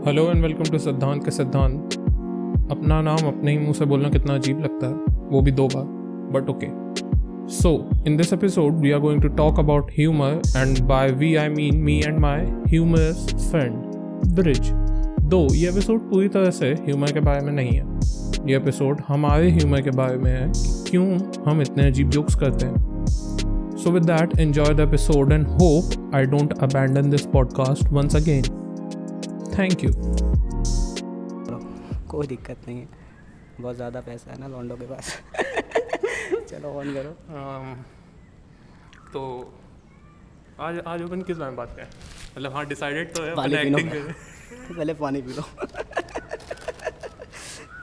Hello and welcome to सिद्धांत के सिद्धांत। अपना नाम अपने ही मुंह से बोलना कितना अजीब लगता है, वो भी 2 बार, but okay. So in this episode we are going to talk about humour, and by we I mean me and my humorous friend Brij. दो ये एपिसोड पूरी तरह से ह्यूमर के बारे में नहीं है, ये एपिसोड हमारे ह्यूमर के बारे में है कि क्यों हम इतने अजीब जोक्स करते हैं। So with that, enjoy the episode and hope I don't abandon this podcast once again. Thank you. कोई दिक्कत नहीं है, बहुत ज़्यादा पैसा है ना लॉन्डो के पास। चलो ऑन करो। तो आज अपन किस बारे में बात करें? मतलब हाँ डिसाइडेड तो है, पानी अपन पी लो। एक्टिंग करें। पहले पानी पी लो।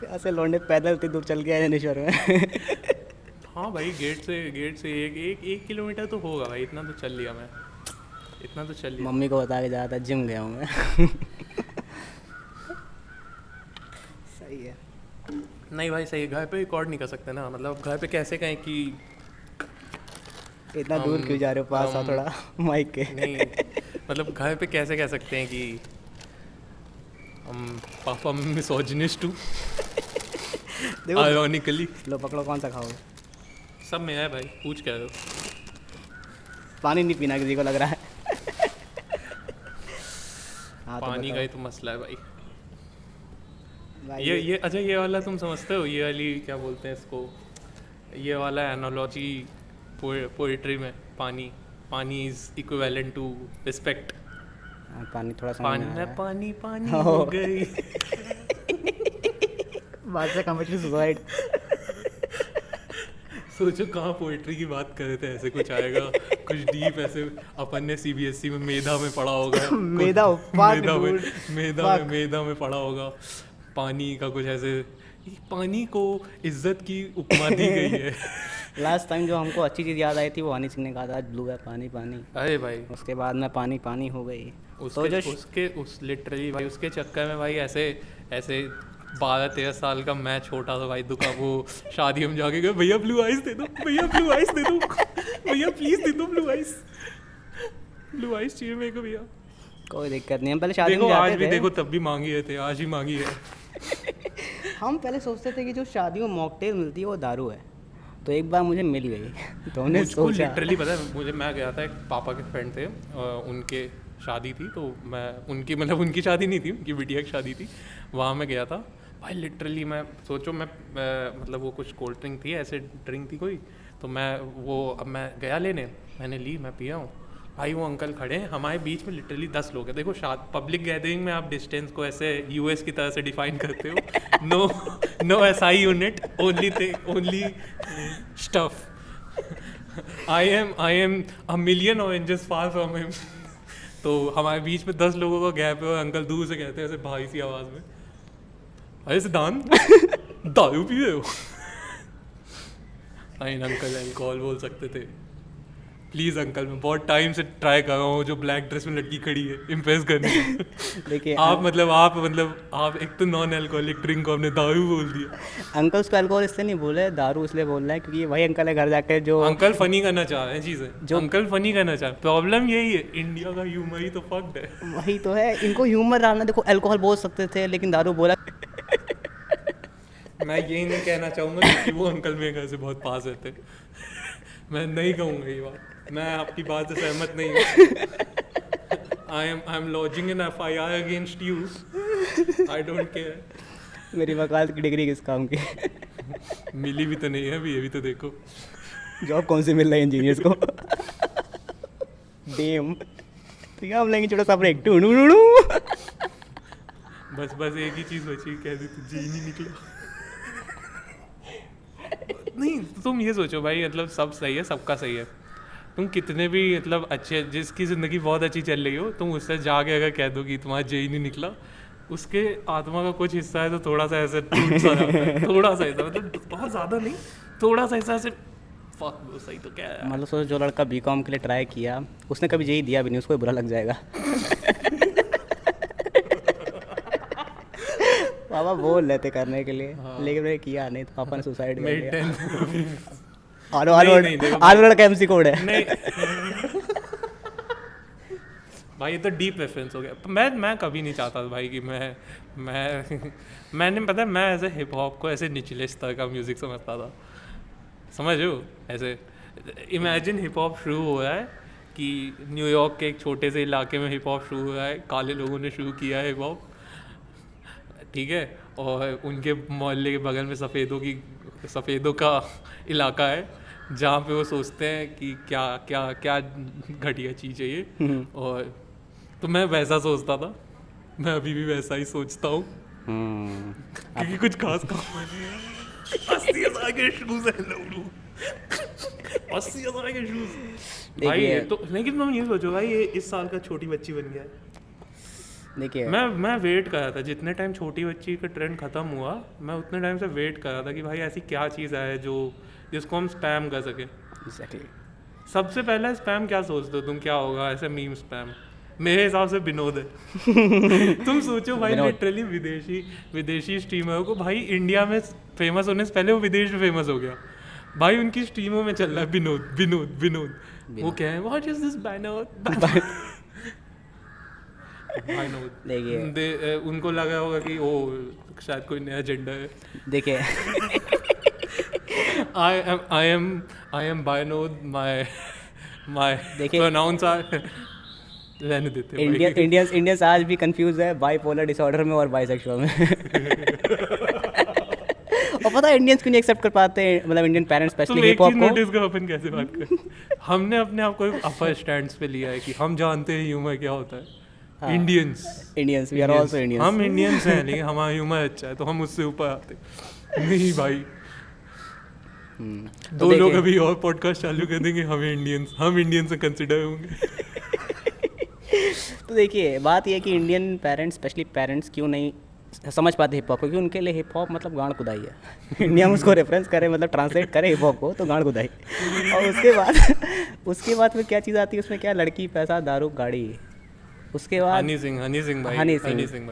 ऐसे लॉन्डे पैदल इतनी दूर चल के आए जनेश्वर में। हाँ भाई, गेट से एक किलोमीटर तो होगा भाई, इतना तो चल लिया मैं, इतना तो चल लिया। मम्मी को बता के जाया था, जिम गया हूँ मैं। सही है। नहीं भाई सही है, घर पे रिकॉर्ड नहीं कर सकते ना, मतलब घर पे कैसे कहें कि इतना दूर क्यों जा रहे हो, पास आ थोड़ा माइक के। नहीं मतलब घर पे कैसे कह सकते हैं कि हम पापा मिसोजिनिस्ट हूँ, देखो आयरॉनिकली। लो पकड़ो, कौन सा खाओगे? सब में है भाई, पूछ क्या रहे हो? पानी नहीं पीना किसी को लग रहा है। हाँ, पानी का ही तो मसला है भाई। भाई ये अच्छा, ये वाला तुम समझते हो, ये वाली क्या बोलते हैं इसको, ये वाला एनालॉजी पोएट्री में, पानी इज इक्विवेलेंट टू रिस्पेक्ट। पानी थोड़ा पानी पानी हो हो गई। बात से कमिटेड सुसाइड। सोचो कहाँ पोएट्री की बात कर रहे थे, ऐसे कुछ आएगा कुछ डीप, ऐसे अपन ने सीबीएसई में मेधा में पढ़ा होगा। मेधा में पढ़ा होगा, पानी का कुछ ऐसे, पानी को इज्जत की उपमा दी गई है। लास्ट टाइम जो हमको अच्छी चीज़ याद आई थी वो हनी सिंह ने कहा था, आज ब्लू है पानी पानी। अरे भाई उसके बाद में पानी पानी हो गई। उस लिटरली भाई उसके चक्कर में भाई ऐसे 12-13 साल का मैं छोटा था भाई, दुका वो शादी में जाके गए, भैया ब्लू आइस दे दो, भैया ब्लू आइस दे दो, भैया प्लीज दे दो ब्लू आइस चाहिए मेरे को भैया। कोई दिक्कत नहीं, हम पहले शादी में देखो जाते आज भी थे। देखो, तब भी मांगी रहे थे, आज ही मांगी है। हम पहले सोचते थे कि जो शादी में मॉकटेल मिलती है वो दारू है, तो एक बार मुझे मिल गई। तो हमने मुझको सोचा लिटरली पता है, मैं गया था, एक पापा के फ्रेंड थे, उनके शादी थी, तो मैं उनकी शादी नहीं थी, उनकी बिटिया की शादी थी, वहाँ मैं गया था भाई। लिटरली मैं सोचो, मतलब वो कुछ कोल्ड ड्रिंक थी, ऐसे ड्रिंक थी कोई, तो अब मैं गया लेने, मैंने ली, मैं पिया हूँ भाई। वो अंकल खड़े हैं हमारे बीच में, लिटरली 10 लोग हैं। देखो पब्लिक गैदरिंग में आप डिस्टेंस को ऐसे यूएस की तरह से डिफाइन करते हो, no SI unit, only stuff. I am a million oranges far from him. तो हमारे बीच में 10 लोगों का गैप है, और अंकल दूर से कहते हैं ऐसे भारी सी आवाज़ में, अरे सिद्धांत दारू पी रहे हो? आई अंकल अल्कोहल बोल सकते थे, प्लीज़ अंकल, मैं बहुत टाइम से ट्राई कर रहा हूँ, जो ब्लैक ड्रेस में लड़की खड़ी है इम्प्रेस करने की। देखिए आप एक तो नॉन अल्कोहलिक ड्रिंक को आपने दारू बोल दिया। अंकल उसको अल्कोहल इसलिए नहीं बोले, दारू इसलिए बोल रहे हैं क्योंकि वही अंकल है घर जाके जो अंकल फनी करना चाह रहे हैं चीज़ें, अंकल फनी करना चाह रहे हैं। प्रॉब्लम यही है, इंडिया का ह्यूमर ही तो फक्ड है। वही तो है, इनको ह्यूमर डालना। देखो अल्कोहल बोल सकते थे लेकिन दारू बोला। मैं यही नहीं कहना चाहूँगा कि वो अंकल मेरे घर से बहुत पास रहते, मैं नहीं कहूँगा ये बात, मैं आपकी बात से सहमत नहीं हूँ। I am lodging an FIR against you, I don't care. मेरी वकालत की डिग्री किस काम की? मिली भी तो नहीं है अभी, ये भी तो देखो। जॉब कौन सी मिल रही है इंजीनियर्स को? डेम ठीक है, हम लेंगे छोटा सा ब्रेक। बस एक ही चीज़ बची, कह दी तो जी नहीं निकला। नहीं तुम ये सोचो भाई, मतलब सब सही है, सबका सही है, तुम कितने भी मतलब अच्छे, जिसकी ज़िंदगी बहुत अच्छी चल रही हो, तुम उससे जाके अगर कह दो कि तुम्हारा जेई नहीं निकला, उसके आत्मा का कुछ हिस्सा है तो थोड़ा सा ऐसे टूट सा जाता है, थोड़ा सा ऐसा, मतलब बहुत ज़्यादा नहीं, थोड़ा सा ऐसा ऐसे फक वो सही तो क्या है। मतलब सोचो जो लड़का बीकॉम के लिए ट्राई किया, उसने कभी जेई दिया भी नहीं, उसको बुरा लग जाएगा। पापा बोल रहे थे करने के लिए, लेकिन मैंने किया नहीं, तो पापा ने सुसाइड कर लिया। आलू का एमसी कोड है। नहीं भाई ये तो डीप रेफरेंस हो गया। मैं कभी नहीं चाहता था भाई कि मैंने पता है मैं ऐसे हिप हॉप को ऐसे निचले स्तर का म्यूज़िक समझता था, समझ लो ऐसे। इमेजिन हिप हॉप शुरू हो रहा है कि न्यूयॉर्क के एक छोटे से इलाके में हिप हॉप शुरू हो रहा है, काले लोगों ने शुरू किया है हिप हॉप, ठीक है, और उनके मोहल्ले के बगल में सफ़ेदों का इलाका है जहाँ पे वो सोचते हैं कि क्या क्या क्या घटिया चीज़ है ये। और तो मैं वैसा सोचता था, मैं अभी भी वैसा ही सोचता हूँ क्योंकि कुछ खास काम नहीं है। 80,000 के शूज़ है लोगों, 80,000 के शूज़ भाई। ये तो लेकिन तुम ये सोचो भाई, ये इस साल का छोटी बच्ची बन गया है। देखिए मैं वेट कर रहा था जितने टाइम छोटी बच्ची का ट्रेंड ख़त्म हुआ, मैं उतने टाइम से वेट कर रहा था कि भाई ऐसी क्या चीज़ है जिसको हम स्पैम कर सके। एग्जैक्टली। सबसे पहला स्पैम क्या सोचते हो तुम, क्या होगा ऐसे मीम स्पैम? मेरे हिसाब से विनोद है। तुम सोचो भाई, लिटरली विदेशी स्ट्रीमर को भाई इंडिया में फेमस होने से पहले वो विदेश में फेमस हो गया भाई, उनकी स्ट्रीमों में चल रहा है विनोद विनोद विनोद। वो क्या है, व्हाट इज दिस विनोद? देखिए उनको लगा होगा कि ओ शायद कोई नया जेंडर है। देखिए I am Vinod, my pronouns are रहने देते हैं। इंडियंस आज भी कंफ्यूज है बाइपोलर डिसऑर्डर में और बाइसेक्सुअल में। और पता है इंडियंस क्यों नहीं एक्सेप्ट कर पाते हैं, मतलब Indian parents specially hip hop को। नोटिस करो अपन कैसे बात कर, हमने अपने आप को अपर स्टैंड्स पे लिया है कि हम जानते हैं ह्यूमर क्या होता है। Indians we are also Indians, हम इंडियंस हैं लेकिन हमारा ह्यूमर अच्छा है तो हम उससे ऊपर आते नहीं भाई। दो लोग अभी और पॉडकास्ट चालू कर देंगे, हम इंडियंस से कंसिडर होंगे। तो देखिए बात यह है कि इंडियन पेरेंट्स स्पेशली पेरेंट्स क्यों नहीं समझ पाते हिप हॉप को, क्योंकि उनके लिए हिप हॉप मतलब गांड खुदाई है। इंडिया में उसको रेफरेंस करे, मतलब ट्रांसलेट करे हिप हॉप को तो गांड खुदाई। और उसके बाद फिर क्या चीज़ आती है उसमें, क्या लड़की पैसा दारू गाड़ी, उसके बाद हनी सिंह भाई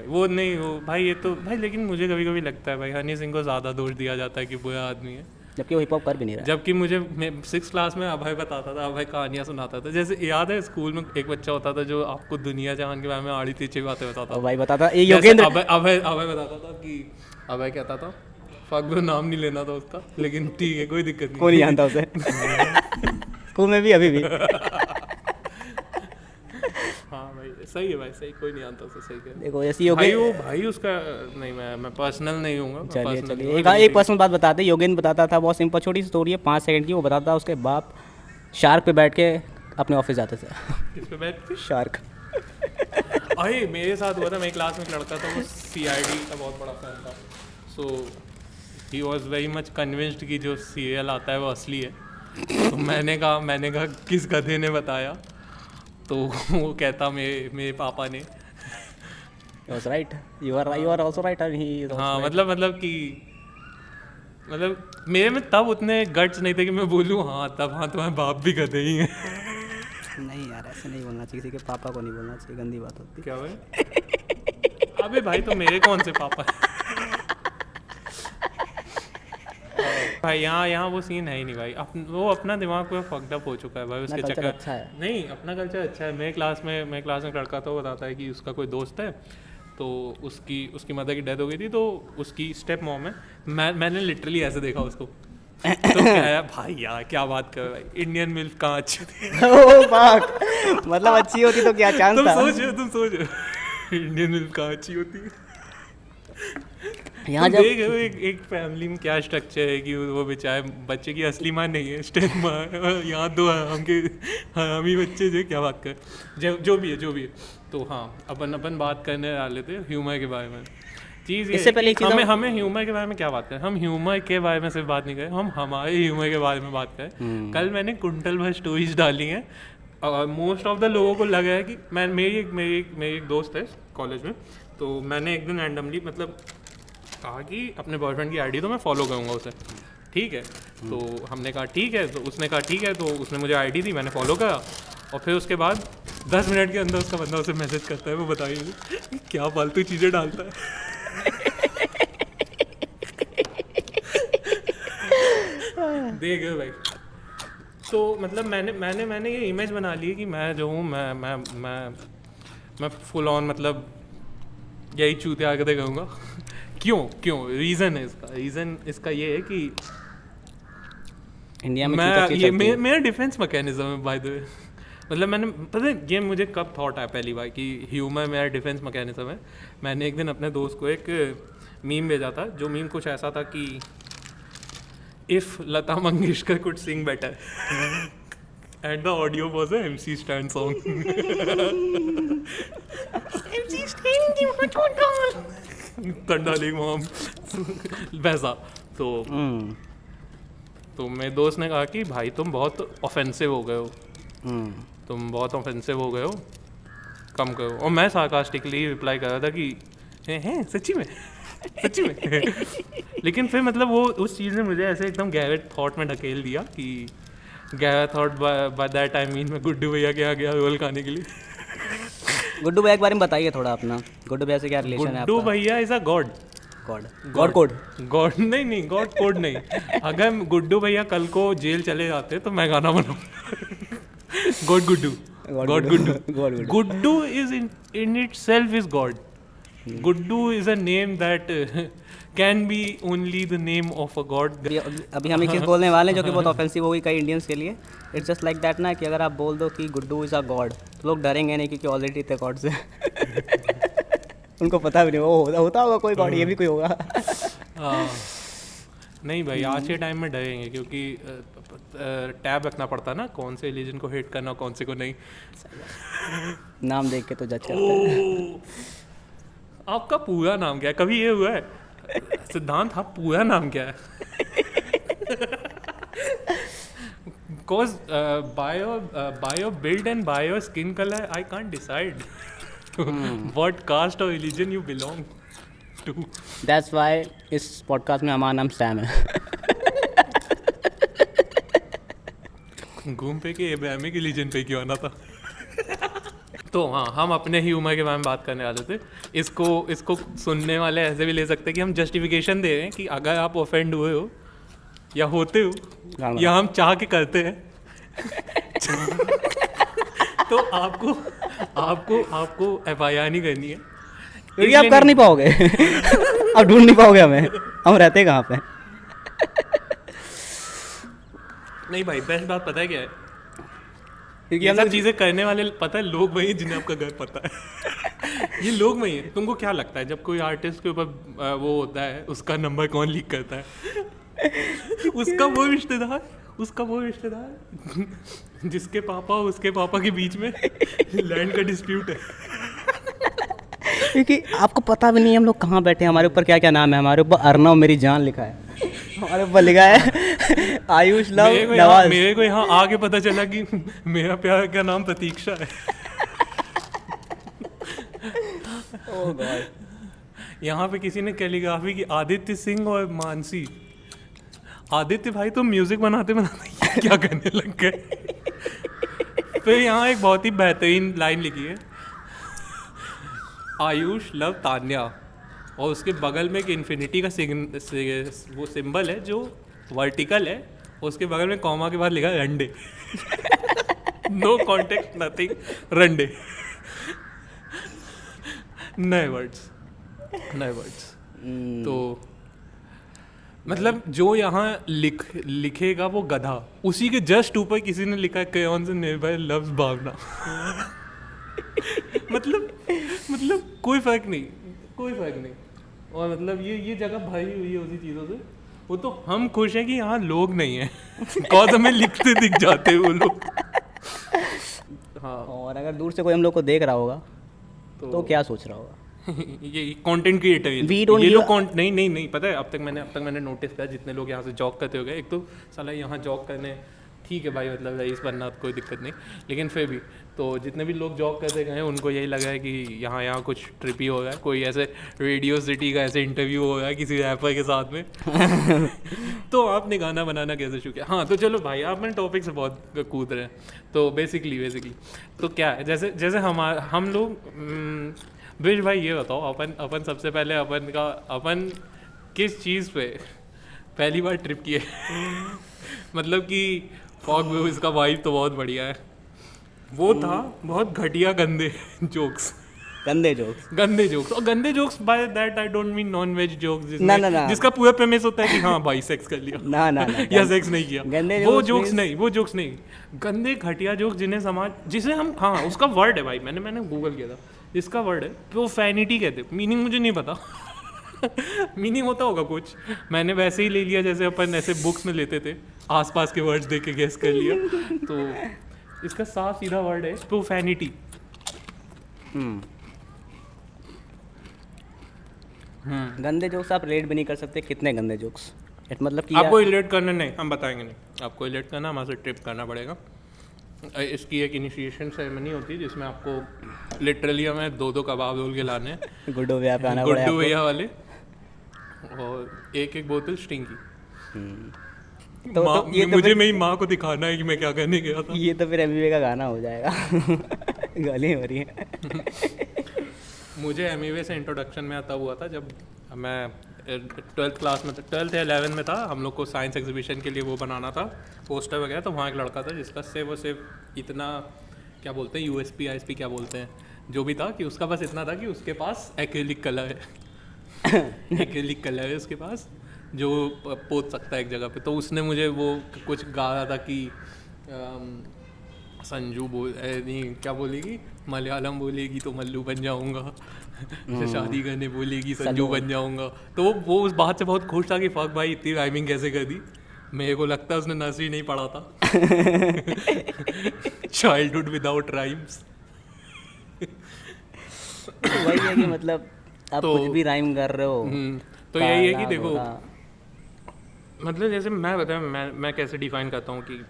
वो नहीं वो भाई, ये तो भाई लेकिन मुझे कभी कभी लगता है भाई हनी सिंह को ज़्यादा दोष दिया जाता है कि बुरा आदमी है, जबकि वो हिप हॉप कर भी नहीं रहा। जबकि मुझे 6th क्लास में अभय बताता था, अभय कहानियाँ सुनाता था। जैसे याद है स्कूल में एक बच्चा होता था जो आपको दुनिया जहान के बारे में आड़ी तीछी बातें बताता था। भाई बताता ये योगेंद्र अभय बताता था कि अभय कहता था फक ब्रो, नाम नहीं लेना था उसका, लेकिन ठीक है कोई दिक्कत नहीं, कोई नहीं जानता उसे। स्कूल में भी अभी भी। हाँ भाई सही है भाई, सही, कोई नहीं जानता उसे, सही है। देखो ऐसी भाई उसका नहीं, मैं पर्सनल नहीं हूँगा। चलिए एक पर्सनल बात बताते, योगेंद्र बताता था, बहुत सिंपल छोटी सी स्टोरी है 5 सेकंड की। वो बताता उसके बाप शार्क पे बैठ के अपने ऑफिस जाते थे। किस पे बैठ के? शार्क। अरे मेरे साथ हुआ था, मेरी क्लास में एक लड़का था, वो CID का बहुत बड़ा फैन था। So he was very much convinced कि जो सीरियल आता है वो असली है। तो मैंने कहा किस गधे ने बताया? तो वो कहता मेरे पापा ने। Right, you are also right. हाँ मतलब कि मेरे में तब उतने गट्स नहीं थे कि मैं बोलूँ हाँ तुम्हारे बाप भी गधे ही हैं। नहीं यार ऐसे नहीं बोलना चाहिए, किसी के पापा को नहीं बोलना चाहिए, गंदी बात होती है। क्या भाई? अबे भाई तो मेरे कौन से पापा है? भाई यहाँ वो सीन है ही नहीं भाई, वो अपना दिमाग पूरा फक्ड अप हो चुका है भाई उसके चक्कर। अच्छा है नहीं, अपना कल्चर अच्छा है। मेरे क्लास में एक लड़का था, वो बताता है कि उसका कोई दोस्त है, तो उसकी मदर की डेथ हो गई थी, तो उसकी स्टेप मॉम है। मैंने लिटरली ऐसे देखा उसको। तो क्या है भाई यार, क्या बात कर भाई, इंडियन मिल्क कहाँ अच्छी थी? मतलब अच्छी होती तो क्या चांस था? तुम सोचो इंडियन मिल्क कहाँ अच्छी होती है? यहाँ जब एक फैमिली में क्या स्ट्रक्चर है कि वो बेचारे बच्चे की असली माँ नहीं है, स्टेप माँ। यहाँ दो हम ही बच्चे थे, क्या बात कर, जो भी है। तो हाँ अपन बात करने वाले थे ह्यूमर के बारे में। चीज़ इससे पहले हमें ह्यूमर के बारे में क्या बात करें, हम ह्यूमर के बारे में सिर्फ बात नहीं करें, हम हमारे ह्यूमर के बारे में बात करें। कल मैंने कुंटल भर स्टोरीज डाली हैं और मोस्ट ऑफ द लोगों को लगा है कि मेरी एक दोस्त है कॉलेज में, तो मैंने एक दिन रैंडमली मतलब कहा कि अपने बॉयफ्रेंड की आईडी तो मैं फॉलो करूँगा उसे, ठीक है? तो हमने कहा ठीक है, तो उसने कहा ठीक है, तो उसने मुझे आईडी दी, मैंने फॉलो करा। और फिर उसके बाद 10 मिनट के अंदर उसका बंदा उसे मैसेज करता है, वो बताइए क्या फालतू चीज़ें डालता है। देख भाई, तो मतलब मैंने ये इमेज बना ली है कि मैं जो हूँ मैं मैं फुल ऑन मतलब यही चूतिया आगे कहूँगा। क्यों रीज़न है इसका, रीज़न इसका ये है कि इंडिया में मैं ये मेरा डिफेंस मैकेनिज्म है बाय द वे। मतलब मैंने पता है ये मुझे कब थॉट आया पहली बार कि ह्यूमर मेरा डिफेंस मैकेनिज्म है। मैंने एक दिन अपने दोस्त को एक मीम भेजा था, जो मीम कुछ ऐसा था कि if Lata Mangeshkar could sing better and the audio was a MC Stan song. MC Stan कंडाली mom वैसा। तो मेरे दोस्त ने कहा कि भाई तुम बहुत ऑफेंसिव हो गए हो, तुम बहुत ऑफेंसिव हो गए हो, कम करो। और मैं सार्कास्टिकली रिप्लाई कर रहा था कि हैं सच्ची में सच्ची में। लेकिन फिर मतलब वो उस चीज़ ने मुझे ऐसे एकदम गहरे थॉट में ढकेल दिया कि गहरा thought bye that I mean मैं गुड्डू भैया के आ गया रोल खाने के लिए। गुड्डू भैया के बारे में बताइए थोड़ा अपना, गुड्डू भैया से क्या रिलेशन है आपका? गुड्डू भैया is a God. God God नहीं गॉड कोड नहीं। अगर गुड्डू भैया कल को जेल चले जाते तो मैं गाना बनाऊँ God Guddu, God Guddu. Guddu is in it self is God. Guddu is a name that can be only the name of a God. अभी हम एक चीज़ बोलने वाले हैं जो कि बहुत ऑफेंसिव होगी कई इंडियंस के लिए। इट्स जस्ट लाइक दैट ना कि अगर आप बोल दो कि गुड्डू इज़ अ गॉड तो लोग डरेंगे नहीं, क्योंकि ऑलरेडी इतने गॉड्स हैं। उनको पता भी नहीं वो होता होगा कोई गॉड, ये भी कोई होगा। नहीं भाई आज के टाइम में डरेंगे, क्योंकि टैब रखना पड़ता है ना कौन से रिलीजन को हिट करना कौन से को नहीं। नाम देख के तो जज करते हैं। आपका पूरा नाम क्या है? कभी ये हुआ है सिद्धांत आप पूरा नाम क्या है? Cause by your build and by your skin color I can't decide what caste or religion you belong to. That's why इस पॉडकास्ट में हमारा नाम सैम है। घूम पे के एब्राहमिक रिलीजन पे क्यों आना था? तो हाँ, हम अपने ही उम्र के बारे में बात करने वाले थे। इसको सुनने वाले ऐसे भी ले सकते हैं कि हम जस्टिफिकेशन दे रहे हैं कि अगर आप ऑफेंड हुए हो या होते हो या हम चाह के करते हैं तो आपको FIR नहीं करनी है, क्योंकि आप कर नहीं पाओगे। आप ढूंढ नहीं पाओगे हमें, हम रहते कहाँ पे। नहीं भाई बेस्ट बात पता है क्या है? क्योंकि ये सब चीज़ें करने वाले पता है लोग वही हैं जिन्हें आपका घर पता है। ये लोग वही हैं। तुमको क्या लगता है जब कोई आर्टिस्ट के ऊपर वो होता है उसका नंबर कौन लीक करता है? उसका वो रिश्तेदार जिसके पापा उसके पापा के बीच में लैंड का डिस्प्यूट है। क्योंकि आपको पता भी नहीं है हम लोग कहाँ बैठे हैं, हमारे ऊपर क्या क्या नाम है। हमारे ऊपर अर्नव मेरी जान लिखा है, हमारे ऊपर लिखा है आयुष लव नवाज। मेरे को यहाँ आके पता चला कि मेरा प्यार का नाम प्रतीक्षा है। ओह गॉड। यहाँ पे किसी ने कैलीग्राफी की आदित्य सिंह और मानसी। आदित्य भाई तो म्यूजिक बनाते बनाते क्या करने लग गए। फिर यहाँ एक बहुत ही बेहतरीन लाइन लिखी है, आयुष लव तान्या, और उसके बगल में एक इन्फिनिटी का वो सिंबल है जो वर्टिकल है, उसके बगल में कॉमा के बाद लिखा है रंडे। नो कॉन्टेक्ट नथिंग, रंडे। नए वर्ड्स। तो मतलब जो यहाँ लिखेगा वो गधा, उसी के जस्ट ऊपर किसी ने लिखा है क्रेयॉन से निर्भय लव्स भावना। मतलब कोई फर्क नहीं। और मतलब ये जगह भरी हुई है उसी चीज़ों से। वो तो हम खुश हैं कि यहाँ लोग नहीं हैं, कौन हमें लिखते दिख जाते हैं वो लोग। हाँ, और अगर दूर से कोई हम लोग को देख रहा होगा तो क्या सोच रहा होगा? ये कंटेंट क्रिएटर ये लोग नहीं पता है। अब तक मैंने नोटिस किया जितने लोग यहाँ से जॉब करते हो गए, एक तो साला यहाँ जॉब करने ठीक है भाई, मतलब रईस बनना कोई दिक्कत नहीं, लेकिन फिर भी तो जितने भी लोग जॉब करते गए हैं उनको यही लगा है कि यहाँ कुछ ट्रिपी हो रहा है, कोई ऐसे रेडियो सिटी का ऐसे इंटरव्यू हो रहा है किसी रैपर के साथ में। तो आपने गाना बनाना कैसे शुरू किया? हाँ तो चलो भाई, आप मैंने टॉपिक से बहुत कूद रहे हैं। तो बेसिकली तो क्या है, जैसे हम लोग ब्रिज भाई ये बताओ, अपन सबसे पहले अपन किस चीज़ पे पहली बार ट्रिप किए? मतलब कि फॉग व्यूज का वाइब तो बहुत बढ़िया है, वो था बहुत घटिया गंदे जोक्स। गंदे जोक्स। गंदे जोक्स, और गंदे jokes by that I don't mean non veg jokes ना। जिसका पूरा प्रेमिस होता है कि हाँ भाई सेक्स कर लिया ना या सेक्स नहीं किया, गंदे वो jokes जोक्स means- नहीं, वो जोक्स नहीं, गंदे घटिया जोक्स जिन्हें समाज, जिसे हम, हाँ उसका वर्ड है भाई, मैंने गूगल किया था, इसका वर्ड है प्रोफैनिटी कहते हैं, मीनिंग मुझे नहीं पता मीनिंग होता होगा कुछ, मैंने वैसे ही ले लिया जैसे अपन ऐसे बुक्स में लेते थे, आसपास के वर्ड्स देख के गेस कर लिया। तो इसका साफ सीधा वर्ड है प्रोफैनिटी। गंदे जोक्स आप रेट भी नहीं कर सकते कितने गंदे जोक्स, मतलब कि आपको रिलेट करना नहीं, हम बताएंगे नहीं, आपको रिलेट करना हमारे से ट्रिप करना पड़ेगा। इसकी एक इनिशिएशन सेरेमनी होती है जिसमें आपको लिटरली हमें 2-2 कबाब रोल के लाने हैं, गुड्डू भैया पे आना गुड्डू पड़ेगा भैया वाले, और एक बोतल स्टिंग की। तो ये तो मुझे मेरी माँ को दिखाना है कि मैं क्या करने गया था। ये तो फिर एमबीए का गाना हो जाएगा गाली हो रही है। मुझे एमईवे से इंट्रोडक्शन में तब हुआ था जब मैं 12th क्लास में था, 12th या 11 में था, हम लोग को साइंस एग्जीबिशन के लिए वो बनाना था पोस्टर वगैरह, तो वहाँ एक लड़का था जिसका सिर्फ इतना, क्या बोलते हैं यूएसपी आईएसपी क्या बोलते हैं, जो भी था, कि उसका बस इतना था कि उसके पास एक्रिलिक कलर है एक्रिलिक कलर है उसके पास जो पोत सकता है एक जगह पे। तो उसने मुझे वो कुछ गा रहा था कि संजू नहीं क्या बोलेगी, मलयालम बोलेगी तो मल्लू बन जाऊंगा शादी करने बोलेगी संजू बन जाऊंगा। तो वो उस बात से बहुत खुश था कि फक भाई इतनी राइमिंग कैसे कर दी। मेरे को लगता है उसने नर्सरी नहीं पढ़ा था चाइल्डहुड विदाउट राइम्स। वही है कि मतलब आप तो कुछ भी राइम कर रहे हो। तो यही है कि काला देखो गोरा। मतलब जैसे मैं बताया, मैं कैसे डिफाइन करता हूँ कि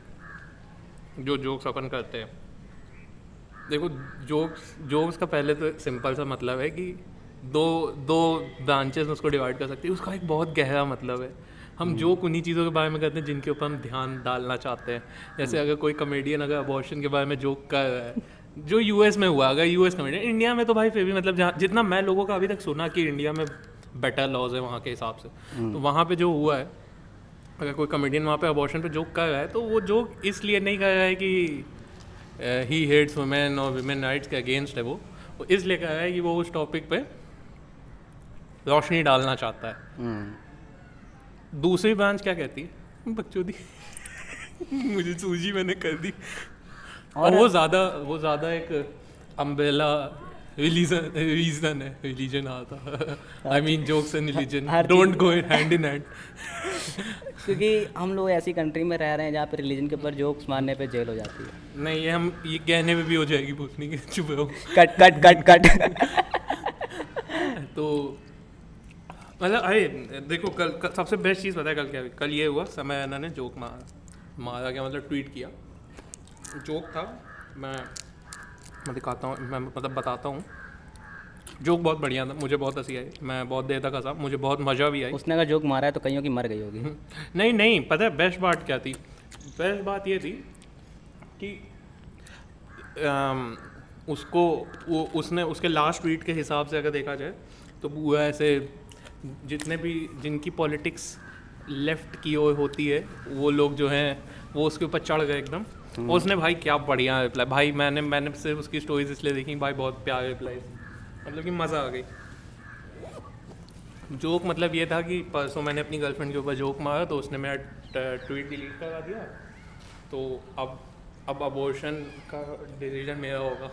जो जोक्स अपन करते हैं, देखो जोक्स का पहले तो सिंपल सा मतलब है कि दो ब्रांचेस उसको डिवाइड कर सकती है, उसका एक बहुत गहरा मतलब है। हम जोक उन्हीं चीज़ों के बारे में करते हैं जिनके ऊपर हम ध्यान डालना चाहते हैं। जैसे अगर कोई कमेडियन अगर अबॉर्शन के बारे में जोक कर रहा है, जो यूएस में हुआ, अगर यूएस कमेडियन, इंडिया में तो भाई फिर भी मतलब जहाँ जितना मैं लोगों का अभी तक सुना कि इंडिया में बेटर लॉज है वहाँ के हिसाब से, तो वहाँ पे जो हुआ है, अगर कोई कमेडियन वहाँ पे अबॉर्शन पे जोक कर रहा है तो वो जोक इसलिए नहीं कर रहा है कि ही हेट्स वुमेन और विमेन राइट्स के अगेंस्ट है, वो इसलिए कह रहा है कि वो उस टॉपिक पे रोशनी डालना चाहता है। दूसरी ब्रांच क्या कहती है, बकचोदी मुझे सूजी मैंने कर दी। और वो ज़्यादा एक अम्ब्रेला रीजन है, रिलीजन आता I mean jokes and religion don't go hand in hand. क्योंकि हम लोग ऐसी कंट्री में रह रहे हैं जहाँ पे रिलीजन के ऊपर जोक्स मारने पे जेल हो जाती है। नहीं ये कहने में भी हो जाएगी पूछने की, चुप रहो। कट कट कट कट तो मतलब अरे देखो कल सबसे बेस्ट चीज़ पता है कल क्या हुई? कल ये हुआ, समय अन्ना ने जोक मारा क्या मतलब ट्वीट किया, जोक था, मैं दिखाता हूँ, मैं मतलब बताता हूँ। जोक बहुत बढ़िया था, मुझे बहुत हंसी आई, मैं बहुत देर तक हंसा, मुझे बहुत मज़ा भी आई। उसने अगर जोक मारा है तो कईयों की मर गई होगी। नहीं पता है बेस्ट बात क्या थी? बेस्ट बात ये थी कि उसने उसके लास्ट ट्वीट के हिसाब से अगर देखा जाए तो वो ऐसे जितने भी जिनकी पॉलिटिक्स लेफ्ट की ओर होती है वो लोग जो हैं वो उसके ऊपर चढ़ गए एकदम। और उसने भाई क्या बढ़िया रिप्लाई, भाई मैंने सिर्फ उसकी स्टोरीज इसलिए देखी, भाई बहुत प्यारे रिप्लाई, मतलब कि मज़ा आ गई। जोक मतलब ये था कि परसों मैंने अपनी गर्लफ्रेंड के ऊपर जोक मारा तो उसने मेरा ट्वीट डिलीट करा दिया, तो अब अबॉर्शन का डिसीजन मेरा होगा।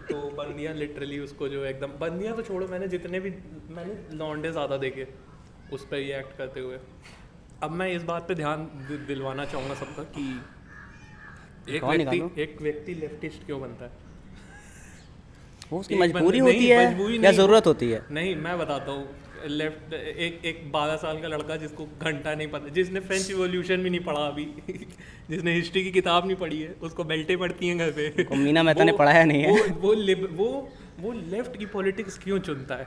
तो बंदियाँ लिटरली उसको जो एकदम, बंदियाँ तो छोड़ो, मैंने लौंडे ज़्यादा देखे उस पर रिएक्ट करते हुए। अब मैं इस बात पे ध्यान दिलवाना चाहूँगा सबका कि एक व्यक्ति लेफ्टिस्ट क्यों बनता है? वो उसकी मजबूरी होती है या ज़रूरत होती है? नहीं, मैं बताता हूँ। लेफ्ट एक 12 साल का लड़का जिसको घंटा नहीं पता, जिसने फ्रेंच रिवॉल्यूशन भी नहीं पढ़ा अभी जिसने हिस्ट्री की किताब नहीं पढ़ी है, उसको बेल्टें पढ़ती हैं घर पे। मीना मेहता ने पढ़ाया नहीं है। वो लेफ्ट की पॉलिटिक्स क्यों चुनता है?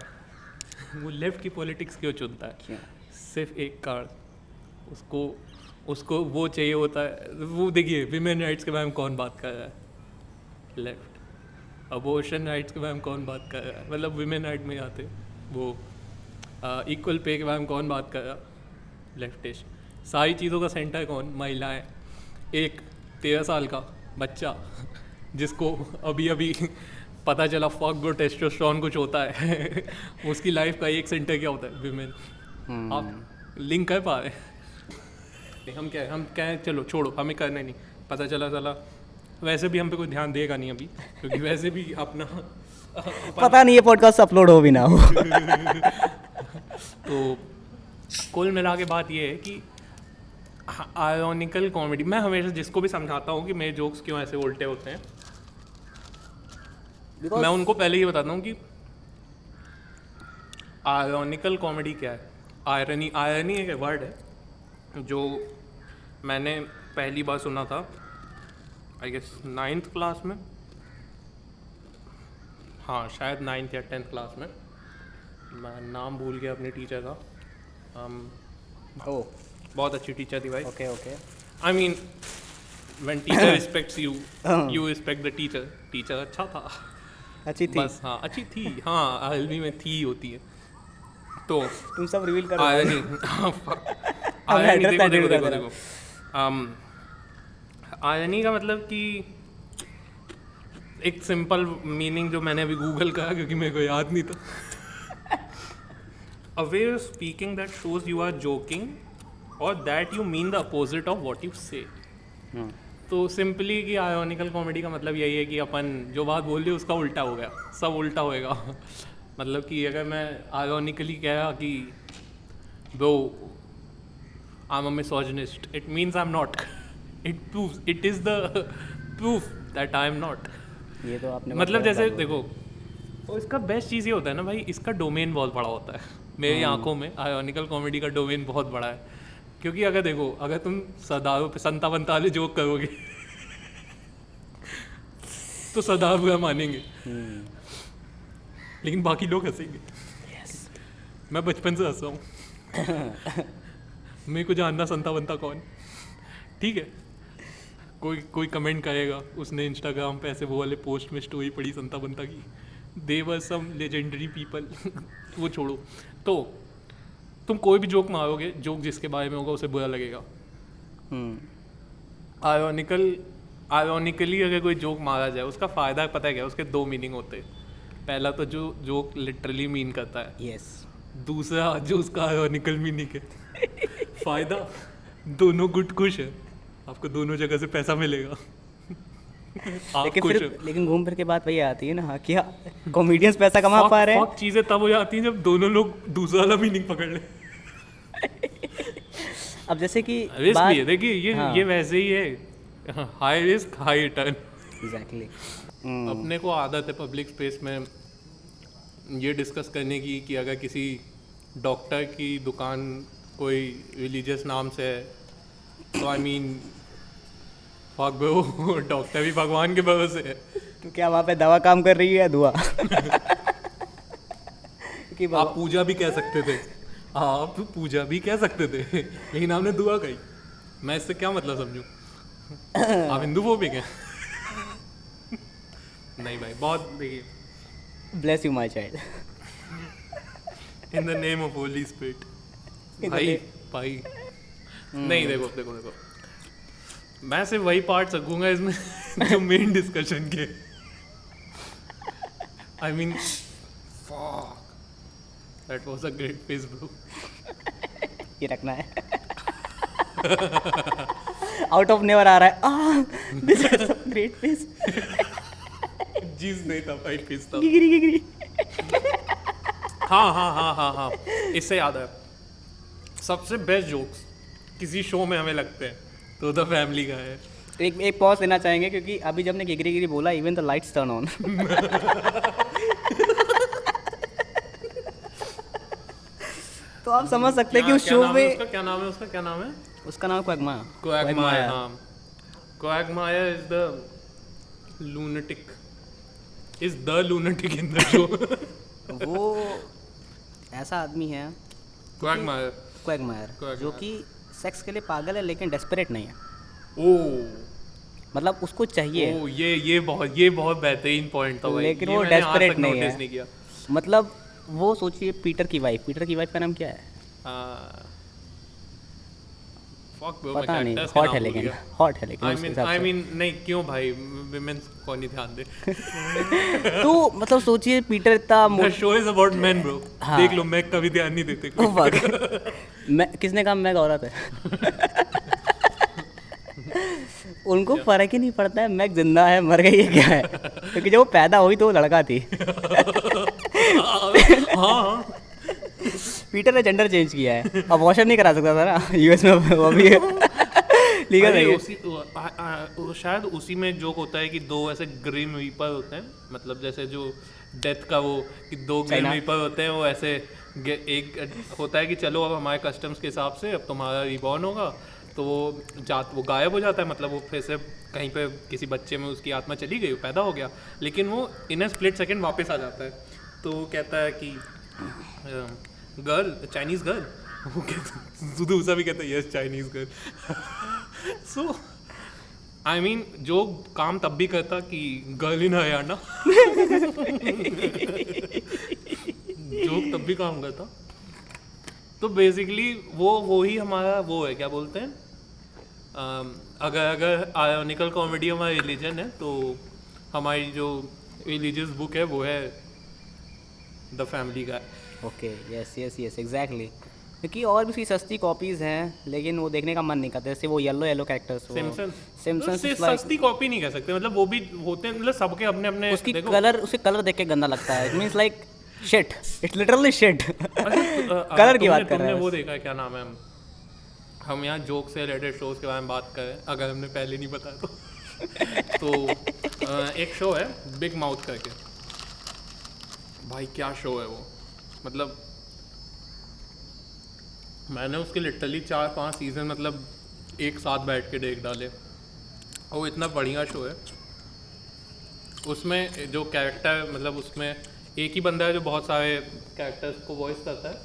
वो लेफ्ट की पॉलिटिक्स क्यों चुनता है? क्यों? सिर्फ एक कारण, उसको वो चाहिए होता है। वो देखिए विमेन राइट्स के बारे में कौन बात कर रहा है? लेफ्ट। अबॉर्शन राइट्स के बारे में कौन बात कर रहा है? मतलब विमेन राइट में आते वो इक्वल पे के बारे में कौन बात कर रहा? लेफ्टिस्ट। सारी चीज़ों का सेंटर कौन? महिलाएं। एक 13 साल का बच्चा जिसको अभी पता चला फक गो टेस्टोस्टेरोन कुछ होता है उसकी लाइफ का एक सेंटर क्या होता है विमेन। आप लिंक कर पा रहे हैं? हम क्या है, चलो छोड़ो, हमें करना ही नहीं। पता चला वैसे भी हम पे कोई ध्यान देगा नहीं अभी, क्योंकि वैसे भी अपना पता नहीं ये पॉडकास्ट अपलोड हो भी ना हो। तो कुल मिला के बात ये है कि आयरॉनिकल कॉमेडी, मैं हमेशा जिसको भी समझाता हूँ कि मेरे जोक्स क्यों ऐसे उल्टे होते हैं, मैं उनको पहले ही बताता हूँ कि आयरॉनिकल कॉमेडी क्या है। आयरनी एक वर्ड है जो मैंने पहली बार सुना था आई गेस 9th क्लास में, हाँ शायद 9th या 10th क्लास में। मैं नाम भूल गया अपने टीचर का। ओह बहुत अच्छी टीचर थी भाई। Okay okay. I mean when teacher respects you, you respect the teacher. Teacher अच्छा था, अच्छी थी बस हाँ अच्छी थी, हाँ आईएलबी में थी होती है। तो तुम सब रिवील करो। आयरनी देखो आयरनी का मतलब कि एक सिंपल मीनिंग जो मैंने अभी गूगल करा क्योंकि मेरे को याद नहीं था। A way of speaking that shows you are joking और that you mean the opposite of what you say. तो सिंपली कि आयरॉनिकल कॉमेडी का मतलब यही है कि अपन जो बात बोल रहे उसका उल्टा हो गया, सब उल्टा होएगा। मतलब कि अगर मैं आयरॉनिकली कह रहा कि bro I am a misogynist, it means I am not. It is the proof that I am not. ये तो आपने मतलब जैसे देखो, तो इसका बेस्ट चीज़ ये होता है ना भाई, इसका डोमेन बहुत बड़ा होता है। मेरी आंखों में आयरॉनिकल कॉमेडी का डोमेन बहुत बड़ा है, क्योंकि अगर देखो अगर तुम सदारों पे संता बनता वाले जोक करोगे तो सदा बुरा मानेंगे, लेकिन बाकी लोग हंसेंगे। मैं बचपन से हंसा हूँ। मेरे को जानना संता बनता कौन, ठीक है। कोई कमेंट करेगा उसने इंस्टाग्राम पे ऐसे वो वाले पोस्ट में स्टोरी पड़ी संता बनता की, दे वर सम लेजेंडरी पीपल। वो छोड़ो, तो तुम कोई भी जोक मारोगे, जोक जिसके बारे में होगा उसे बुरा लगेगा। आयरॉनिकली अगर कोई जोक मारा जाए उसका फ़ायदा पता है क्या, उसके दो मीनिंग होते हैं। पहला तो जो जोक लिटरली मीन करता है, यस। दूसरा जो उसका आयरॉनिकल मीनिंग है। फ़ायदा दोनों गुट खुश है, आपको दोनों जगह से पैसा मिलेगा। लेकिन घूम फिर के बात वही आती है ना, क्या कॉमेडियंस पैसा कमा पा रहे हैं। चीज़ें तब हो जाती हैं जब दोनों लोग दूसरा वाला मीनिंग पकड़ लें। अब जैसे कि रिस्क भी है, देखिए ये वैसे ही है, high risk high return. Exactly. अपने को आदत है पब्लिक स्पेस में ये डिस्कस करने की कि अगर किसी डॉक्टर की दुकान कोई रिलीजियस नाम से है तो I mean fuck bro, doctor भी भगवान के भरोसे है। तो क्या वहाँ पे दवा काम कर रही है, दुआ? आप पूजा भी कह सकते थे, आप पूजा भी कह सकते थे, लेकिन आपने दुआ कही। मैं इससे क्या मतलब समझूं? आप हिंदू फोबिक हैं? नहीं भाई, बहुत देखिए, bless you my child, in the name of Holi spirit. भाई नहीं, देखो मैं सिर्फ वही पार्ट सकूंगा इसमें जो मेन डिस्कशन के। I mean that was a great phase bro. ये रखना है। आउट ऑफ नेवर आ रहा है। This is a great phase. जीज नहीं था भाई, फेस था। गिगरी। हाँ, इससे याद है, सबसे बेस्ट जोक्स किसी शो में हमें लगते हैं तो द फैमिली का है। एक पॉज लेना चाहेंगे क्योंकि अभी जब ने गिगरी बोला, even the lights turn on. तो आप समझ सकते हैं कि उस शो में उसका क्या नाम है? उसका नाम क्वैगमायर। हाँ, Quagmire is the lunatic, is the lunatic in the show. वो ऐसा आदमी है क्वैगमायर जो कि सेक्स के लिए पागल है लेकिन डेस्परेट नहीं है। मतलब उसको चाहिए। ये बहुत बेहतरीन पॉइंट था भाई, लेकिन वो डेस्परेट नहीं है। मतलब वो सोचिए, पीटर की वाइफ का नाम क्या है? Fuck bro, पता मैं नहीं, characters का हॉट नाम है भूल लेकिन गया। हॉट है लेकिन I उस mean, हिसाब I से। mean, नहीं क्यों भाई, women's को नहीं ध्यान दे। तो मतलब सोचिए पीटर इतना The show is about men bro। हाँ। देख लो, मैग का भी ध्यान नहीं देते ओ कोई। fuck। मैं किसने कहा मैं औरत है? उनको फर्क ही नहीं पड़ता है मैग जिंदा है मर गई है क्या है, क्योंकि जब वो पैदा हुई तो वो लड़का थी। हाँ, पीटर ने जेंडर चेंज किया है, अबॉर्शन नहीं करा सकता था ना यूएस में, वो भी लीगल अरे है। उसी शायद उसी में जोक होता है कि दो ऐसे ग्रीन रीपर होते हैं, मतलब जैसे जो डेथ का वो, कि दो ग्रीन China। रीपर होते हैं, वो ऐसे एक होता है कि चलो अब हमारे कस्टम्स के हिसाब से अब तुम्हारा रिबॉर्न होगा, तो वो गायब हो जाता है, मतलब वो फिर से कहीं पे किसी बच्चे में उसकी आत्मा चली गई, वो पैदा हो गया, लेकिन वो इन अ स्प्लिट सेकेंड वापस आ जाता है। तो वो कहता है कि गर्ल, चाइनीज़ गर्ल, वो कहता, दूसरा भी कहता है yes Chinese girl. So I mean जो काम तब भी करता कि गर्ल इन हरियाणा, जोक तब भी काम करता। तो बेसिकली वो ही हमारा वो है, क्या बोलते हैं, अगर आयोनिकल कॉमेडी हमारा रिलीजन है, तो हमारी जो रिलीजियस बुक है वो है the family guy. Okay, yes yes yes exactly. क्योंकि और भी उसकी सस्ती कॉपीज़ हैं लेकिन वो देखने का मन नहीं करता, जैसे वो येलो कैरेक्टर्स, सिम्पसन्स से सस्ती कॉपी नहीं कह सकते, मतलब वो भी होते हैं, मतलब सबके अपने अपने उसकी देखो। उसके कलर देख के गंदा लगता है, it means like shit, it's literally shit. अच्छा, कलर की बात कर रहे तुमने हैं वो देखा है, क्या नाम है, हम यहाँ जोक से रिलेटेड शोज के बारे में बात करें, अगर हमने पहले नहीं बताया तो एक शो है बिग माउथ करके, भाई क्या शो है वो, मतलब मैंने उसके लिटरली 4-5 सीज़न मतलब एक साथ बैठ के देख डाले, और वो इतना बढ़िया शो है। उसमें जो कैरेक्टर, मतलब उसमें एक ही बंदा है जो बहुत सारे कैरेक्टर्स को वॉइस करता है,